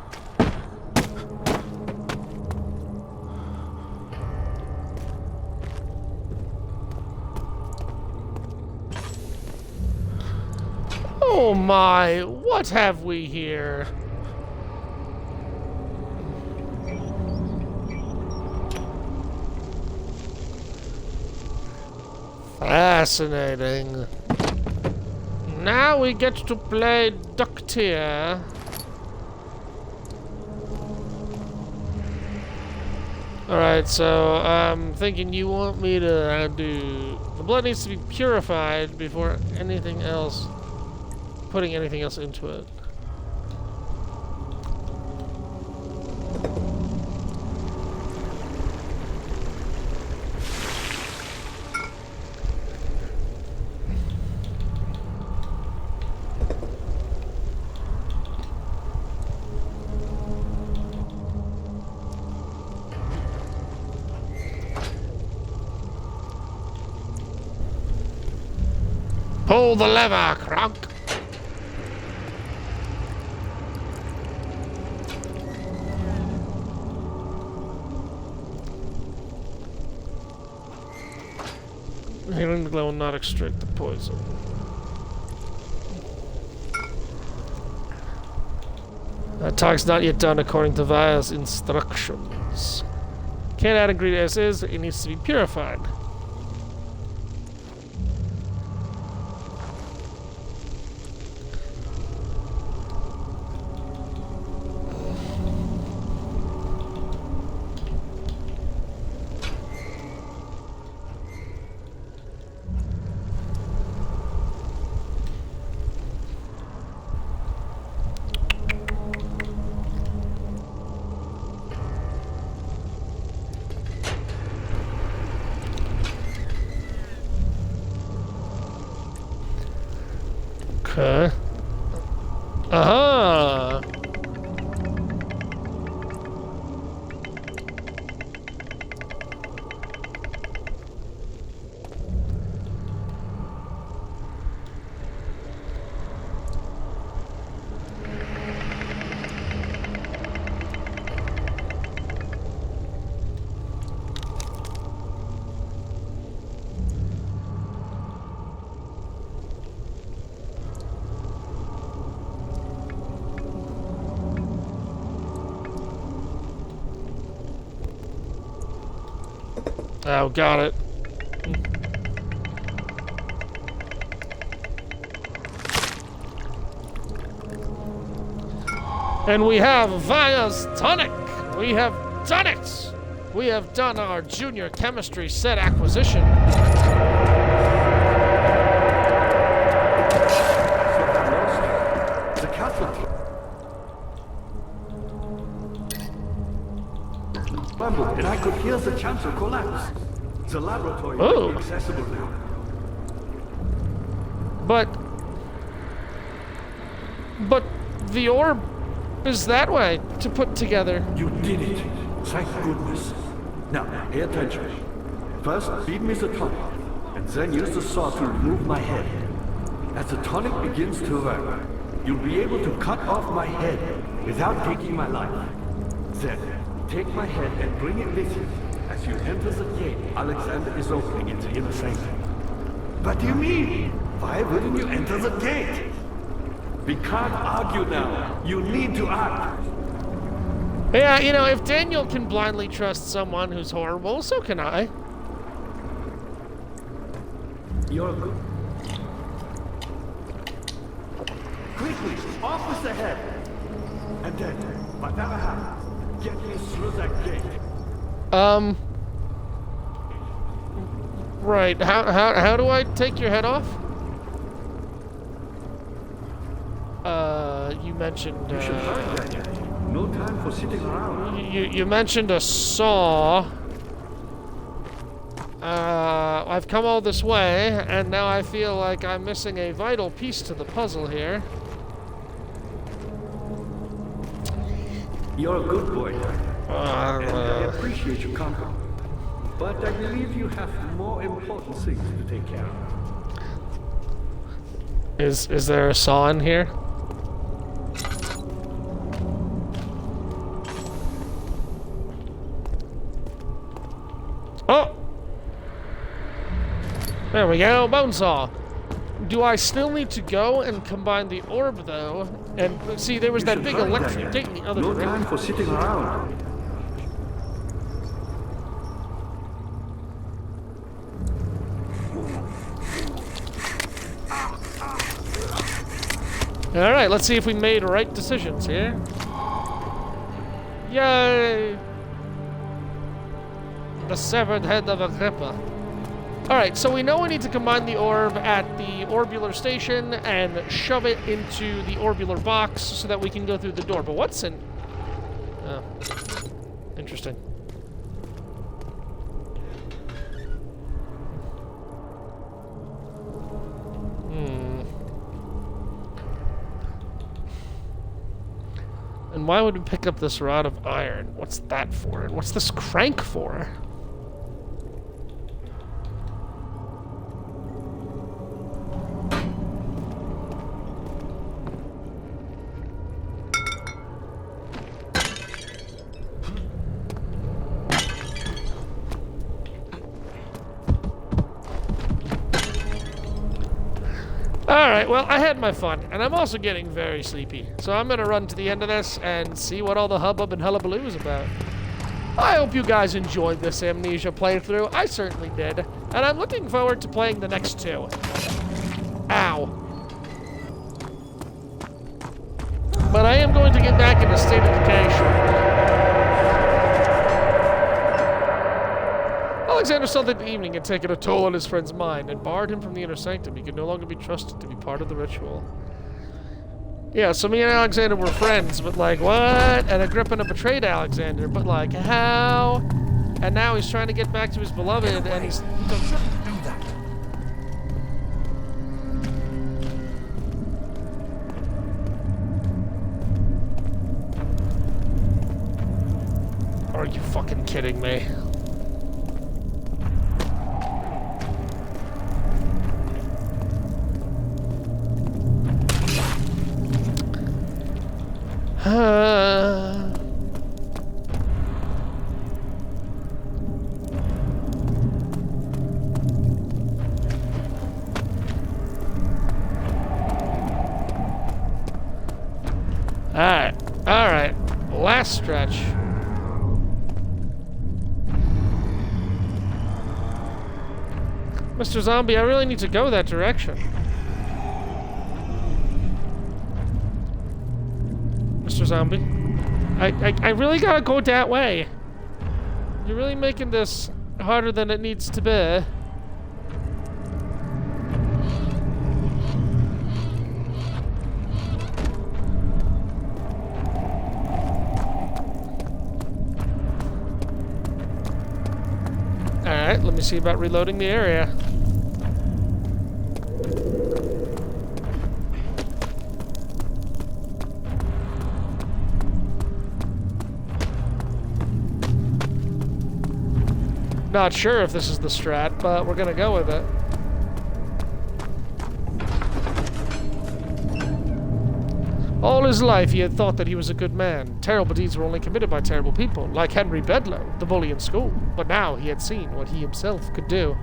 [SPEAKER 1] Oh my, what have we here? Fascinating. Now we get to play Ductier. Alright, so I'm thinking you want me to do... The blood needs to be purified before anything else... Putting anything else into it. Pull the lever, Kronk! Healing the glow will not extract the poison. Talk's not yet done according to Via's instructions. Can't add ingredients as is, it needs to be purified. Okay. Aha! Oh, got it. And we have Via's tonic! We have done it! We have done our junior chemistry set acquisition.
[SPEAKER 2] The castle. Bumble, and I could hear the chancel collapse. The laboratory
[SPEAKER 1] Oh.
[SPEAKER 2] is accessible now.
[SPEAKER 1] But the orb is that way to put together.
[SPEAKER 2] You did it. Thank goodness. Now, pay attention. First, feed me the tonic, and then use the saw to remove my head. As the tonic begins to work, you'll be able to cut off my head without taking my life. Then, take my head and bring it with you. As you enter the gate, Alexander is opening into inner sanctum. What do you mean? Why wouldn't you enter the gate? We can't argue now. You need to act.
[SPEAKER 1] Yeah, you know, if Daniel can blindly trust someone who's horrible, so can I.
[SPEAKER 2] You're good. Quickly, off with the head. And then, whatever happens, get me through that gate.
[SPEAKER 1] Right. How do I take your head off? You mentioned.
[SPEAKER 2] You should try, Daniel. No time for sitting around.
[SPEAKER 1] You mentioned a saw. I've come all this way, and now I feel like I'm missing a vital piece to the puzzle here.
[SPEAKER 2] You're a good boy, and I appreciate your comfort. But I believe you have more important things to take care of.
[SPEAKER 1] Is there a saw in here? Oh! There we go, bone saw. Do I still need to go and combine the orb, though? And see, there was that big electric thing in the other
[SPEAKER 2] No
[SPEAKER 1] direction.
[SPEAKER 2] time for sitting around.
[SPEAKER 1] Alright, let's see if we made right decisions here. Yay! The severed head of Agrippa. Alright, so we know we need to combine the orb at the orbular station and shove it into the orbular box so that we can go through the door. But what's in... Oh. Interesting. And why would we pick up this rod of iron? What's that for? And what's this crank for? Alright, well, I had my fun, and I'm also getting very sleepy. So I'm gonna run to the end of this and see what all the hubbub and hullabaloo is about. I hope you guys enjoyed this Amnesia playthrough. I certainly did. And I'm looking forward to playing the next two. Ow. But I am going to get back into State of Decay shortly. Alexander saw that the evening had taken a toll on his friend's mind and barred him from the inner sanctum. He could no longer be trusted to be part of the ritual. Yeah, so me and Alexander were friends, but like, what? And Agrippa betrayed Alexander, but like, how? And now he's trying to get back to his beloved, and he's...
[SPEAKER 4] Do that.
[SPEAKER 1] Are you fucking kidding me? Alright. Last stretch. Mr. Zombie, I really need to go that direction. Mr. Zombie. I really gotta go that way. You're really making this harder than it needs to be. Alright, let me see about reloading the area. Not sure if this is the strat, but we're gonna go with it. All his life he had thought that he was a good man. Terrible deeds were only committed by terrible people, like Henry Bedloe, the bully in school. But now he had seen what he himself could do.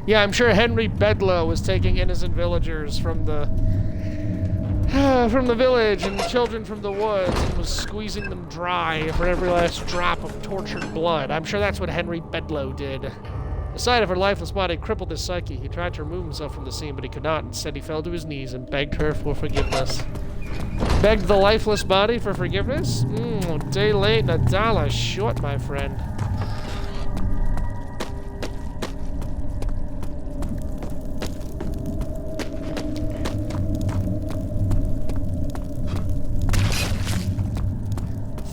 [SPEAKER 1] Yeah, I'm sure Henry Bedloe was taking innocent villagers from the village and children from the woods and was squeezing them dry for every last drop of tortured blood. I'm sure that's what Henry Bedloe did. The sight of her lifeless body crippled his psyche. He tried to remove himself from the scene, but he could not. Instead, he fell to his knees and begged her for forgiveness. Begged the lifeless body for forgiveness? A day late and $1 short, my friend.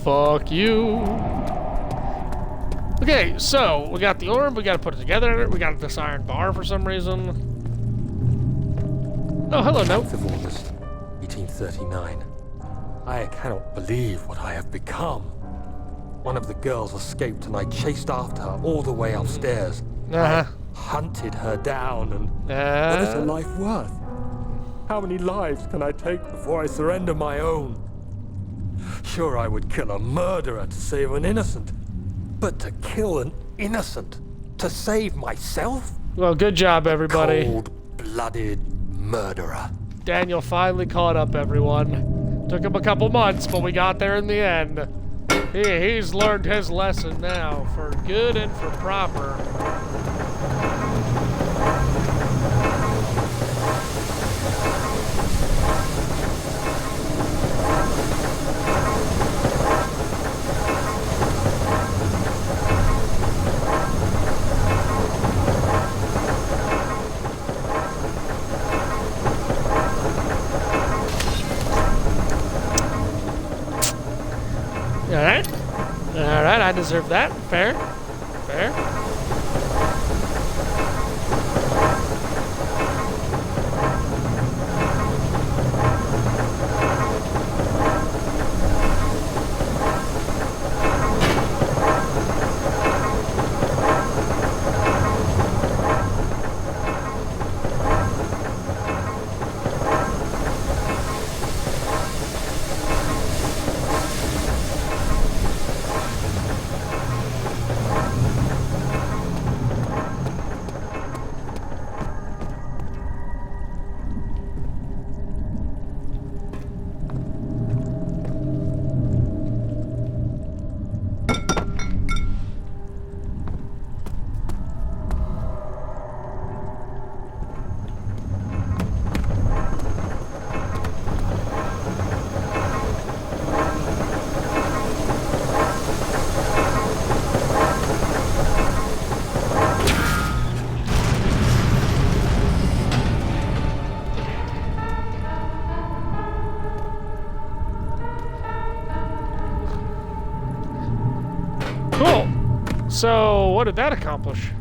[SPEAKER 1] Fuck you. Okay, so we got the orb, we gotta put it together, we got this iron bar for some reason. Oh, hello, note.
[SPEAKER 5] 9th of August, 1839. I cannot believe what I have become. One of the girls escaped and I chased after her all the way upstairs. I hunted her down and what is her life worth? How many lives can I take before I surrender my own? Sure, I would kill a murderer to save an innocent, but to kill an innocent to save myself?
[SPEAKER 1] Well, good job, everybody.
[SPEAKER 5] Cold-blooded murderer.
[SPEAKER 1] Daniel finally caught up, everyone. Took him a couple months, but we got there in the end. He's learned his lesson now, for good and for proper. I deserve that. Fair. Fair. Cool. So, what did that accomplish?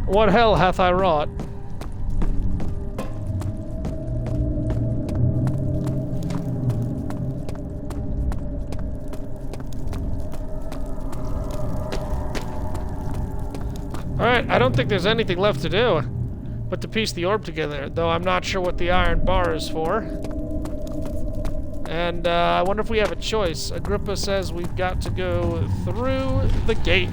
[SPEAKER 1] What hell hath I wrought? Alright, I don't think there's anything left to do but to piece the orb together, though I'm not sure what the iron bar is for. And I wonder if we have a choice. Agrippa says we've got to go through the gate.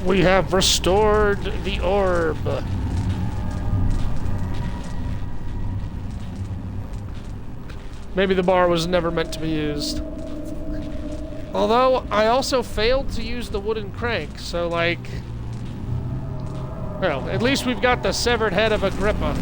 [SPEAKER 1] We have restored the orb. Maybe the bar was never meant to be used. Although, I also failed to use the wooden crank, so like... Well, at least we've got the severed head of Agrippa.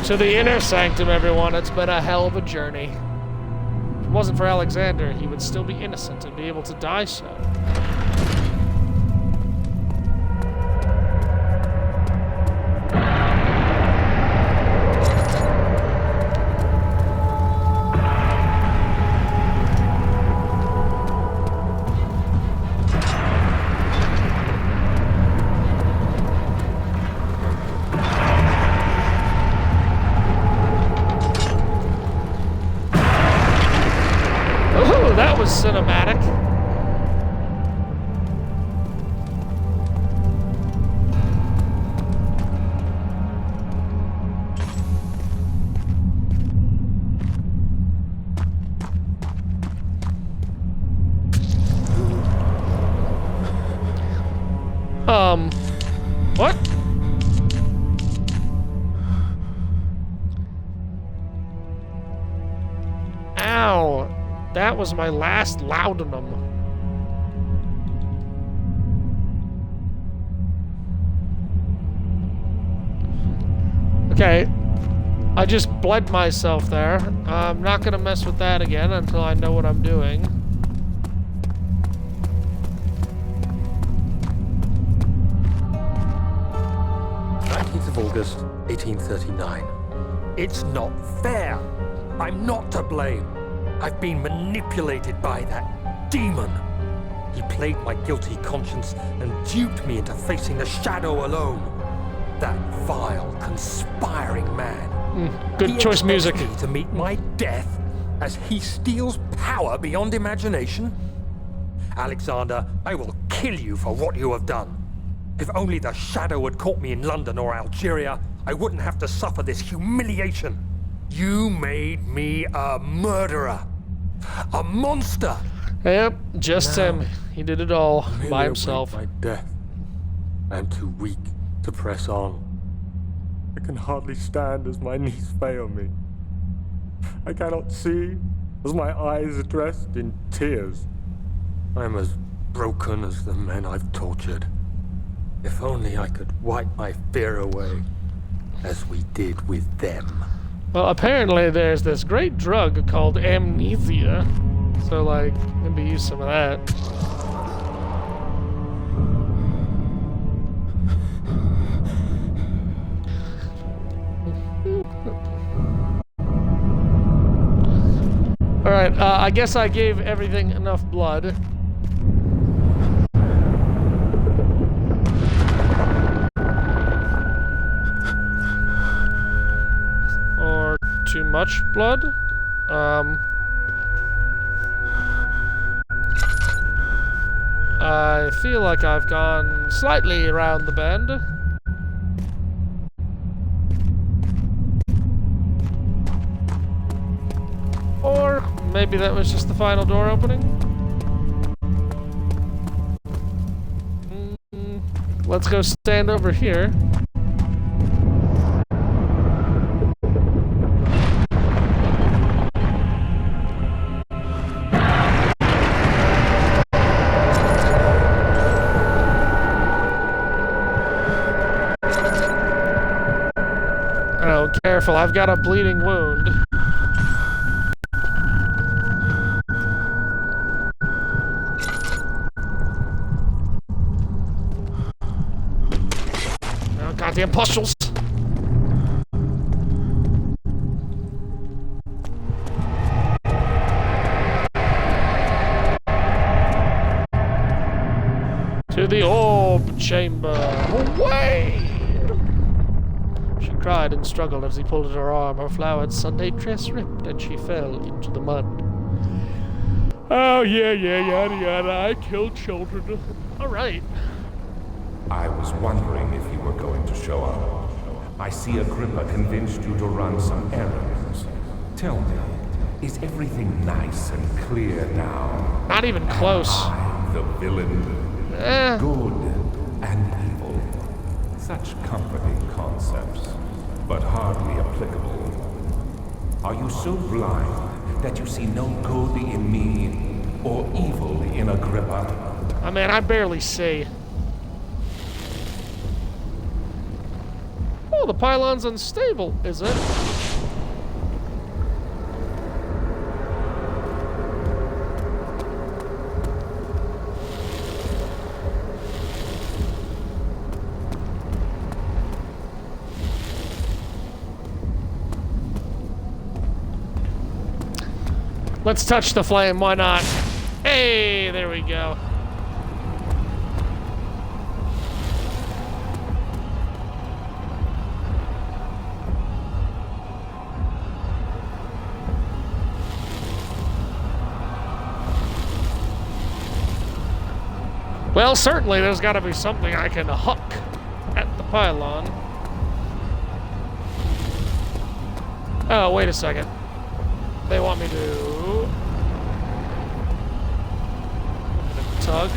[SPEAKER 1] To the inner sanctum, everyone. It's been a hell of a journey. If it wasn't for Alexander, he would still be innocent and be able to die so. That was cinematic. What? Ow. That was my last laudanum. Okay. I just bled myself there. I'm not gonna mess with that again until I know what I'm doing.
[SPEAKER 5] August 1839. It's not fair. I'm not to blame. I've been manipulated by that demon. He played my guilty conscience and duped me into facing the shadow alone. That vile, conspiring man.
[SPEAKER 1] Good
[SPEAKER 5] He
[SPEAKER 1] choice
[SPEAKER 5] expects
[SPEAKER 1] music.
[SPEAKER 5] me to meet my death as he steals power beyond imagination? Alexander, I will kill you for what you have done. If only the Shadow had caught me in London or Algeria, I wouldn't have to suffer this humiliation. You made me a murderer. A monster.
[SPEAKER 1] Yep, just him. He did it all by himself.
[SPEAKER 5] My death. I am too weak to press on. I can hardly stand as my knees fail me. I cannot see as my eyes are dressed in tears. I am as broken as the men I've tortured. If only I could wipe my fear away, as we did with them.
[SPEAKER 1] Well, apparently there's this great drug called Amnesia. So, like, maybe use some of that. Alright, I guess I gave everything enough blood. Or too much blood? I feel like I've gone slightly around the bend. Or maybe that was just the final door opening. Let's go stand over here. Oh, careful, I've got a bleeding wound. Oh, goddamn pustules! To the orb chamber! Away! She cried and struggled as he pulled at her arm. Her flowered Sunday dress ripped and she fell into the mud. Oh, yeah, yada yada. I killed children. Alright.
[SPEAKER 4] I was wondering if you were going to show up. I see Agrippa convinced you to run some errands. Tell me, is everything nice and clear now?
[SPEAKER 1] Not even close.
[SPEAKER 4] I'm the villain. Good and evil. Such comforting concepts, but hardly applicable. Are you so blind that you see no good in me or evil in Agrippa?
[SPEAKER 1] I mean, I barely see. Oh, the pylon's unstable, is it? Let's touch the flame, why not? Hey, there we go. Well, certainly there's got to be something I can hook at the pylon. Oh, wait a second. They want me to tug.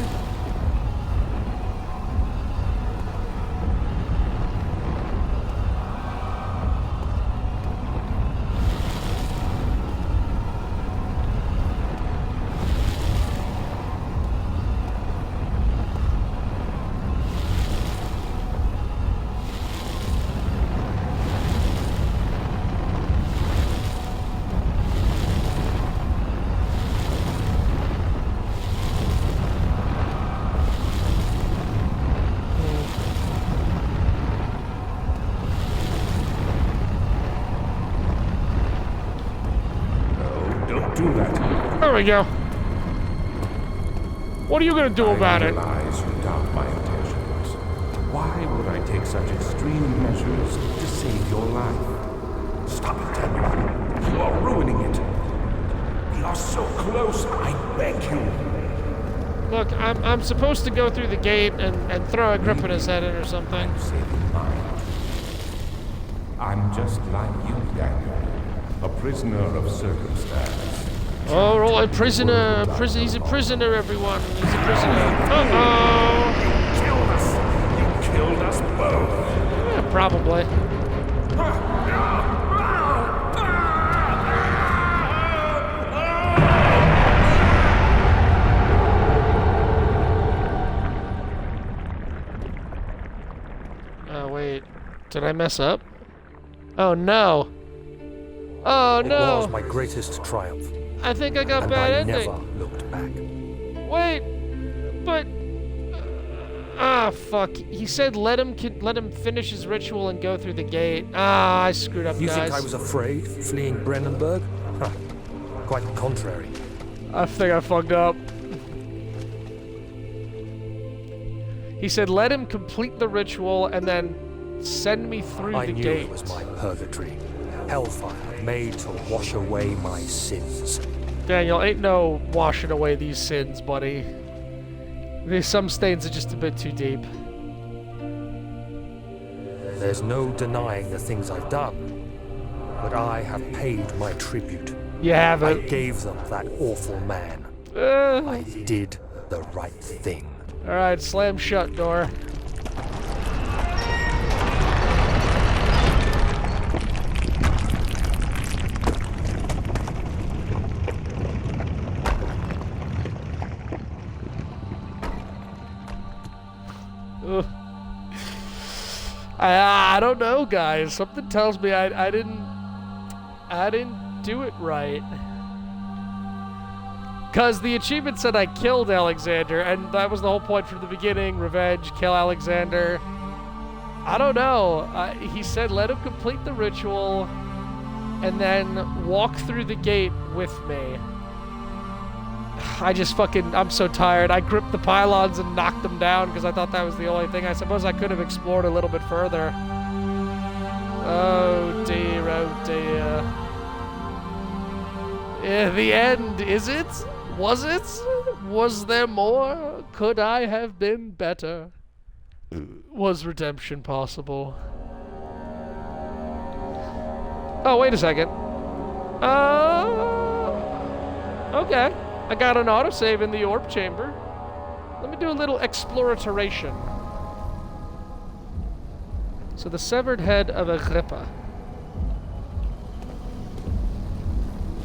[SPEAKER 4] Do that.
[SPEAKER 1] There we go. What are you gonna do about it?
[SPEAKER 4] I realize you doubt my intentions. Why would I take such extreme measures to save your life? Stop it, Daniel. You are ruining it. We are so close, I beg you.
[SPEAKER 1] Look, I'm supposed to go through the gate and throw a grip in his head in or something.
[SPEAKER 4] I'm saving mine. I'm just like you, Daniel. A prisoner of circumstance.
[SPEAKER 1] Oh, a prisoner. He's a prisoner, everyone. He's a prisoner. Uh-oh.
[SPEAKER 4] You killed us. You killed us both.
[SPEAKER 1] Yeah, probably. Oh, wait. Did I mess up? Oh, no. Oh,
[SPEAKER 5] It
[SPEAKER 1] no.
[SPEAKER 5] was my greatest triumph,
[SPEAKER 1] I think I got
[SPEAKER 5] and
[SPEAKER 1] bad
[SPEAKER 5] I
[SPEAKER 1] ending.
[SPEAKER 5] never looked back.
[SPEAKER 1] Wait, but fuck. He said let him finish his ritual and go through the gate. Ah, I screwed up,
[SPEAKER 5] You
[SPEAKER 1] guys.
[SPEAKER 5] think I was afraid fleeing Brandenburg? Huh. Quite the contrary.
[SPEAKER 1] I think I fucked up. He said let him complete the ritual and then send me through
[SPEAKER 5] I
[SPEAKER 1] the
[SPEAKER 5] knew
[SPEAKER 1] gate.
[SPEAKER 5] it was my purgatory. Hellfire made to wash away my sins.
[SPEAKER 1] Daniel, ain't no washing away these sins, buddy. Some stains are just a bit too deep.
[SPEAKER 5] There's no denying the things I've done, but I have paid my tribute.
[SPEAKER 1] You have
[SPEAKER 5] I
[SPEAKER 1] it.
[SPEAKER 5] gave them that awful man. I did the right thing.
[SPEAKER 1] Alright, slam shut door. Ugh. I don't know, guys. Something tells me I didn't do it right. Cause the achievement said I killed Alexander, and that was the whole point from the beginning. Revenge, kill Alexander. I don't know. He said let him complete the ritual, and then walk through the gate with me. I'm so tired. I gripped the pylons and knocked them down because I thought that was the only thing. I suppose I could have explored a little bit further. Oh dear, oh dear. Yeah, the end, is it? Was it? Was there more? Could I have been better? Was redemption possible? Oh, wait a second. Okay. I got an autosave in the orb chamber. Let me do a little exploration. So the severed head of Agrippa.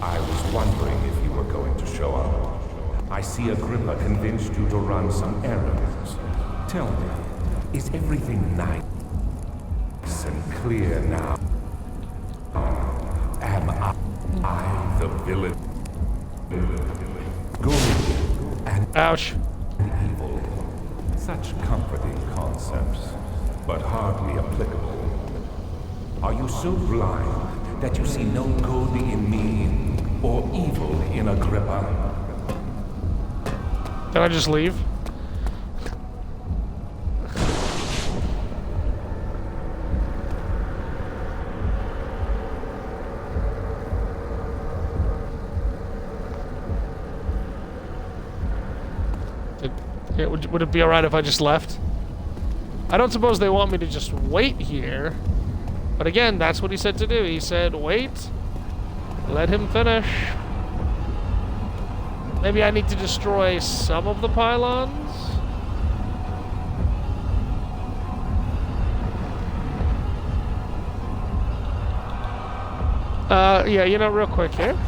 [SPEAKER 4] I was wondering if you were going to show up. I see Agrippa convinced you to run some errands. Tell me, is everything nice and clear now? Am I the villain? Good and
[SPEAKER 1] Ouch.
[SPEAKER 4] evil. Such comforting concepts, but hardly applicable. Are you so blind that you see no good in me or evil in Agrippa?
[SPEAKER 1] Can I just leave? Would it be alright if I just left? I don't suppose they want me to just wait here. But again, that's what he said to do. He said, wait. Let him finish. Maybe I need to destroy some of the pylons? Yeah, you know, real quick here.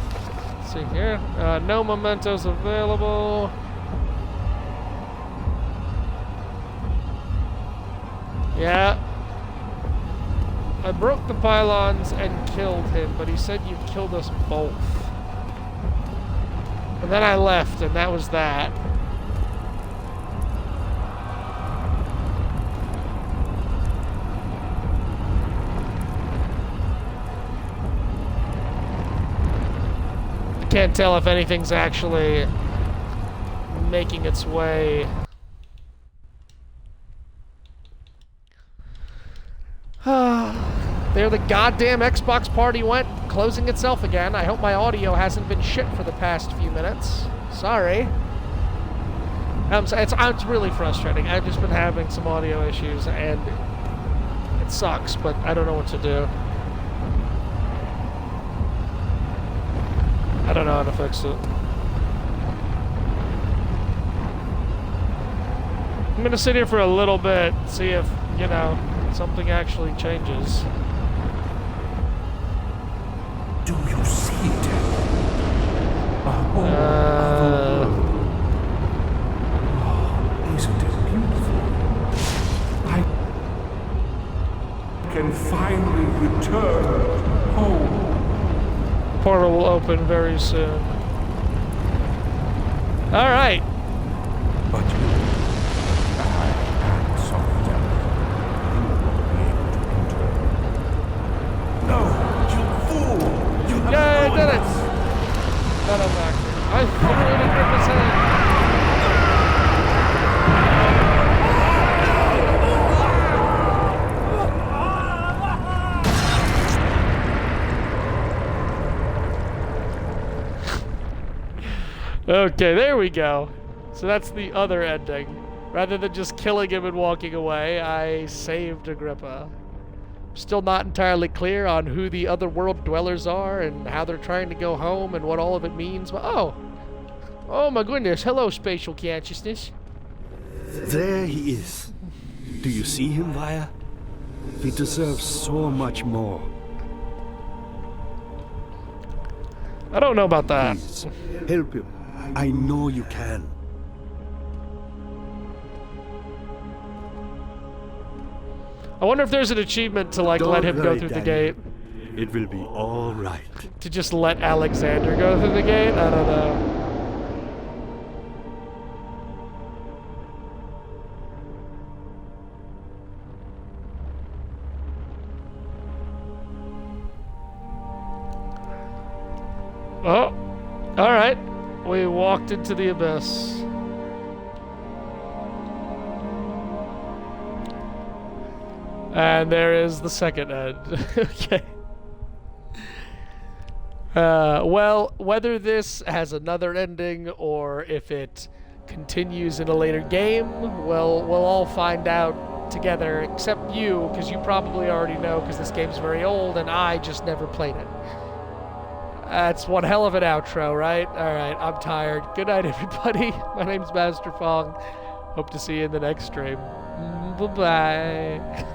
[SPEAKER 1] Let's see here. No mementos available. Yeah. I broke the pylons and killed him, but he said you killed us both. And then I left, and that was that. I can't tell if anything's actually making its way. There the goddamn Xbox party went, closing itself again. I hope my audio hasn't been shit for the past few minutes. Sorry. It's really frustrating. I've just been having some audio issues, and it sucks, but I don't know what to do. I don't know how to fix it. I'm gonna sit here for a little bit, see if, you know, something actually changes.
[SPEAKER 4] Do you see it? Isn't it beautiful? I can finally return home.
[SPEAKER 1] Portal will open very soon. All right.
[SPEAKER 4] But I am sorry, Dad. No, you fool! You have
[SPEAKER 1] Yay, I did
[SPEAKER 4] ruined
[SPEAKER 1] it!
[SPEAKER 4] us.
[SPEAKER 1] Got him back. I threw it in Griffith's hand. Okay, there we go. So that's the other ending. Rather than just killing him and walking away, I saved Agrippa. Still not entirely clear on who the other world dwellers are and how they're trying to go home and what all of it means, but oh my goodness, hello spatial consciousness.
[SPEAKER 2] There he is. Do you see him, Vaya? He deserves so much more.
[SPEAKER 1] I don't know about that.
[SPEAKER 2] Please, help him. I know you can.
[SPEAKER 1] I wonder if there's an achievement to like let him
[SPEAKER 2] Don't
[SPEAKER 1] go
[SPEAKER 2] worry,
[SPEAKER 1] through the
[SPEAKER 2] Daniel.
[SPEAKER 1] gate.
[SPEAKER 2] It will be all right.
[SPEAKER 1] To just let Alexander go through the gate? I don't know. Oh, all right. We walked into the abyss. And there is the second end. Okay. Well, whether this has another ending or if it continues in a later game, well, we'll all find out together, except you, because you probably already know because this game's very old and I just never played it. That's one hell of an outro, right? Alright, I'm tired. Good night, everybody. My name's Master Fong. Hope to see you in the next stream. Bye-bye.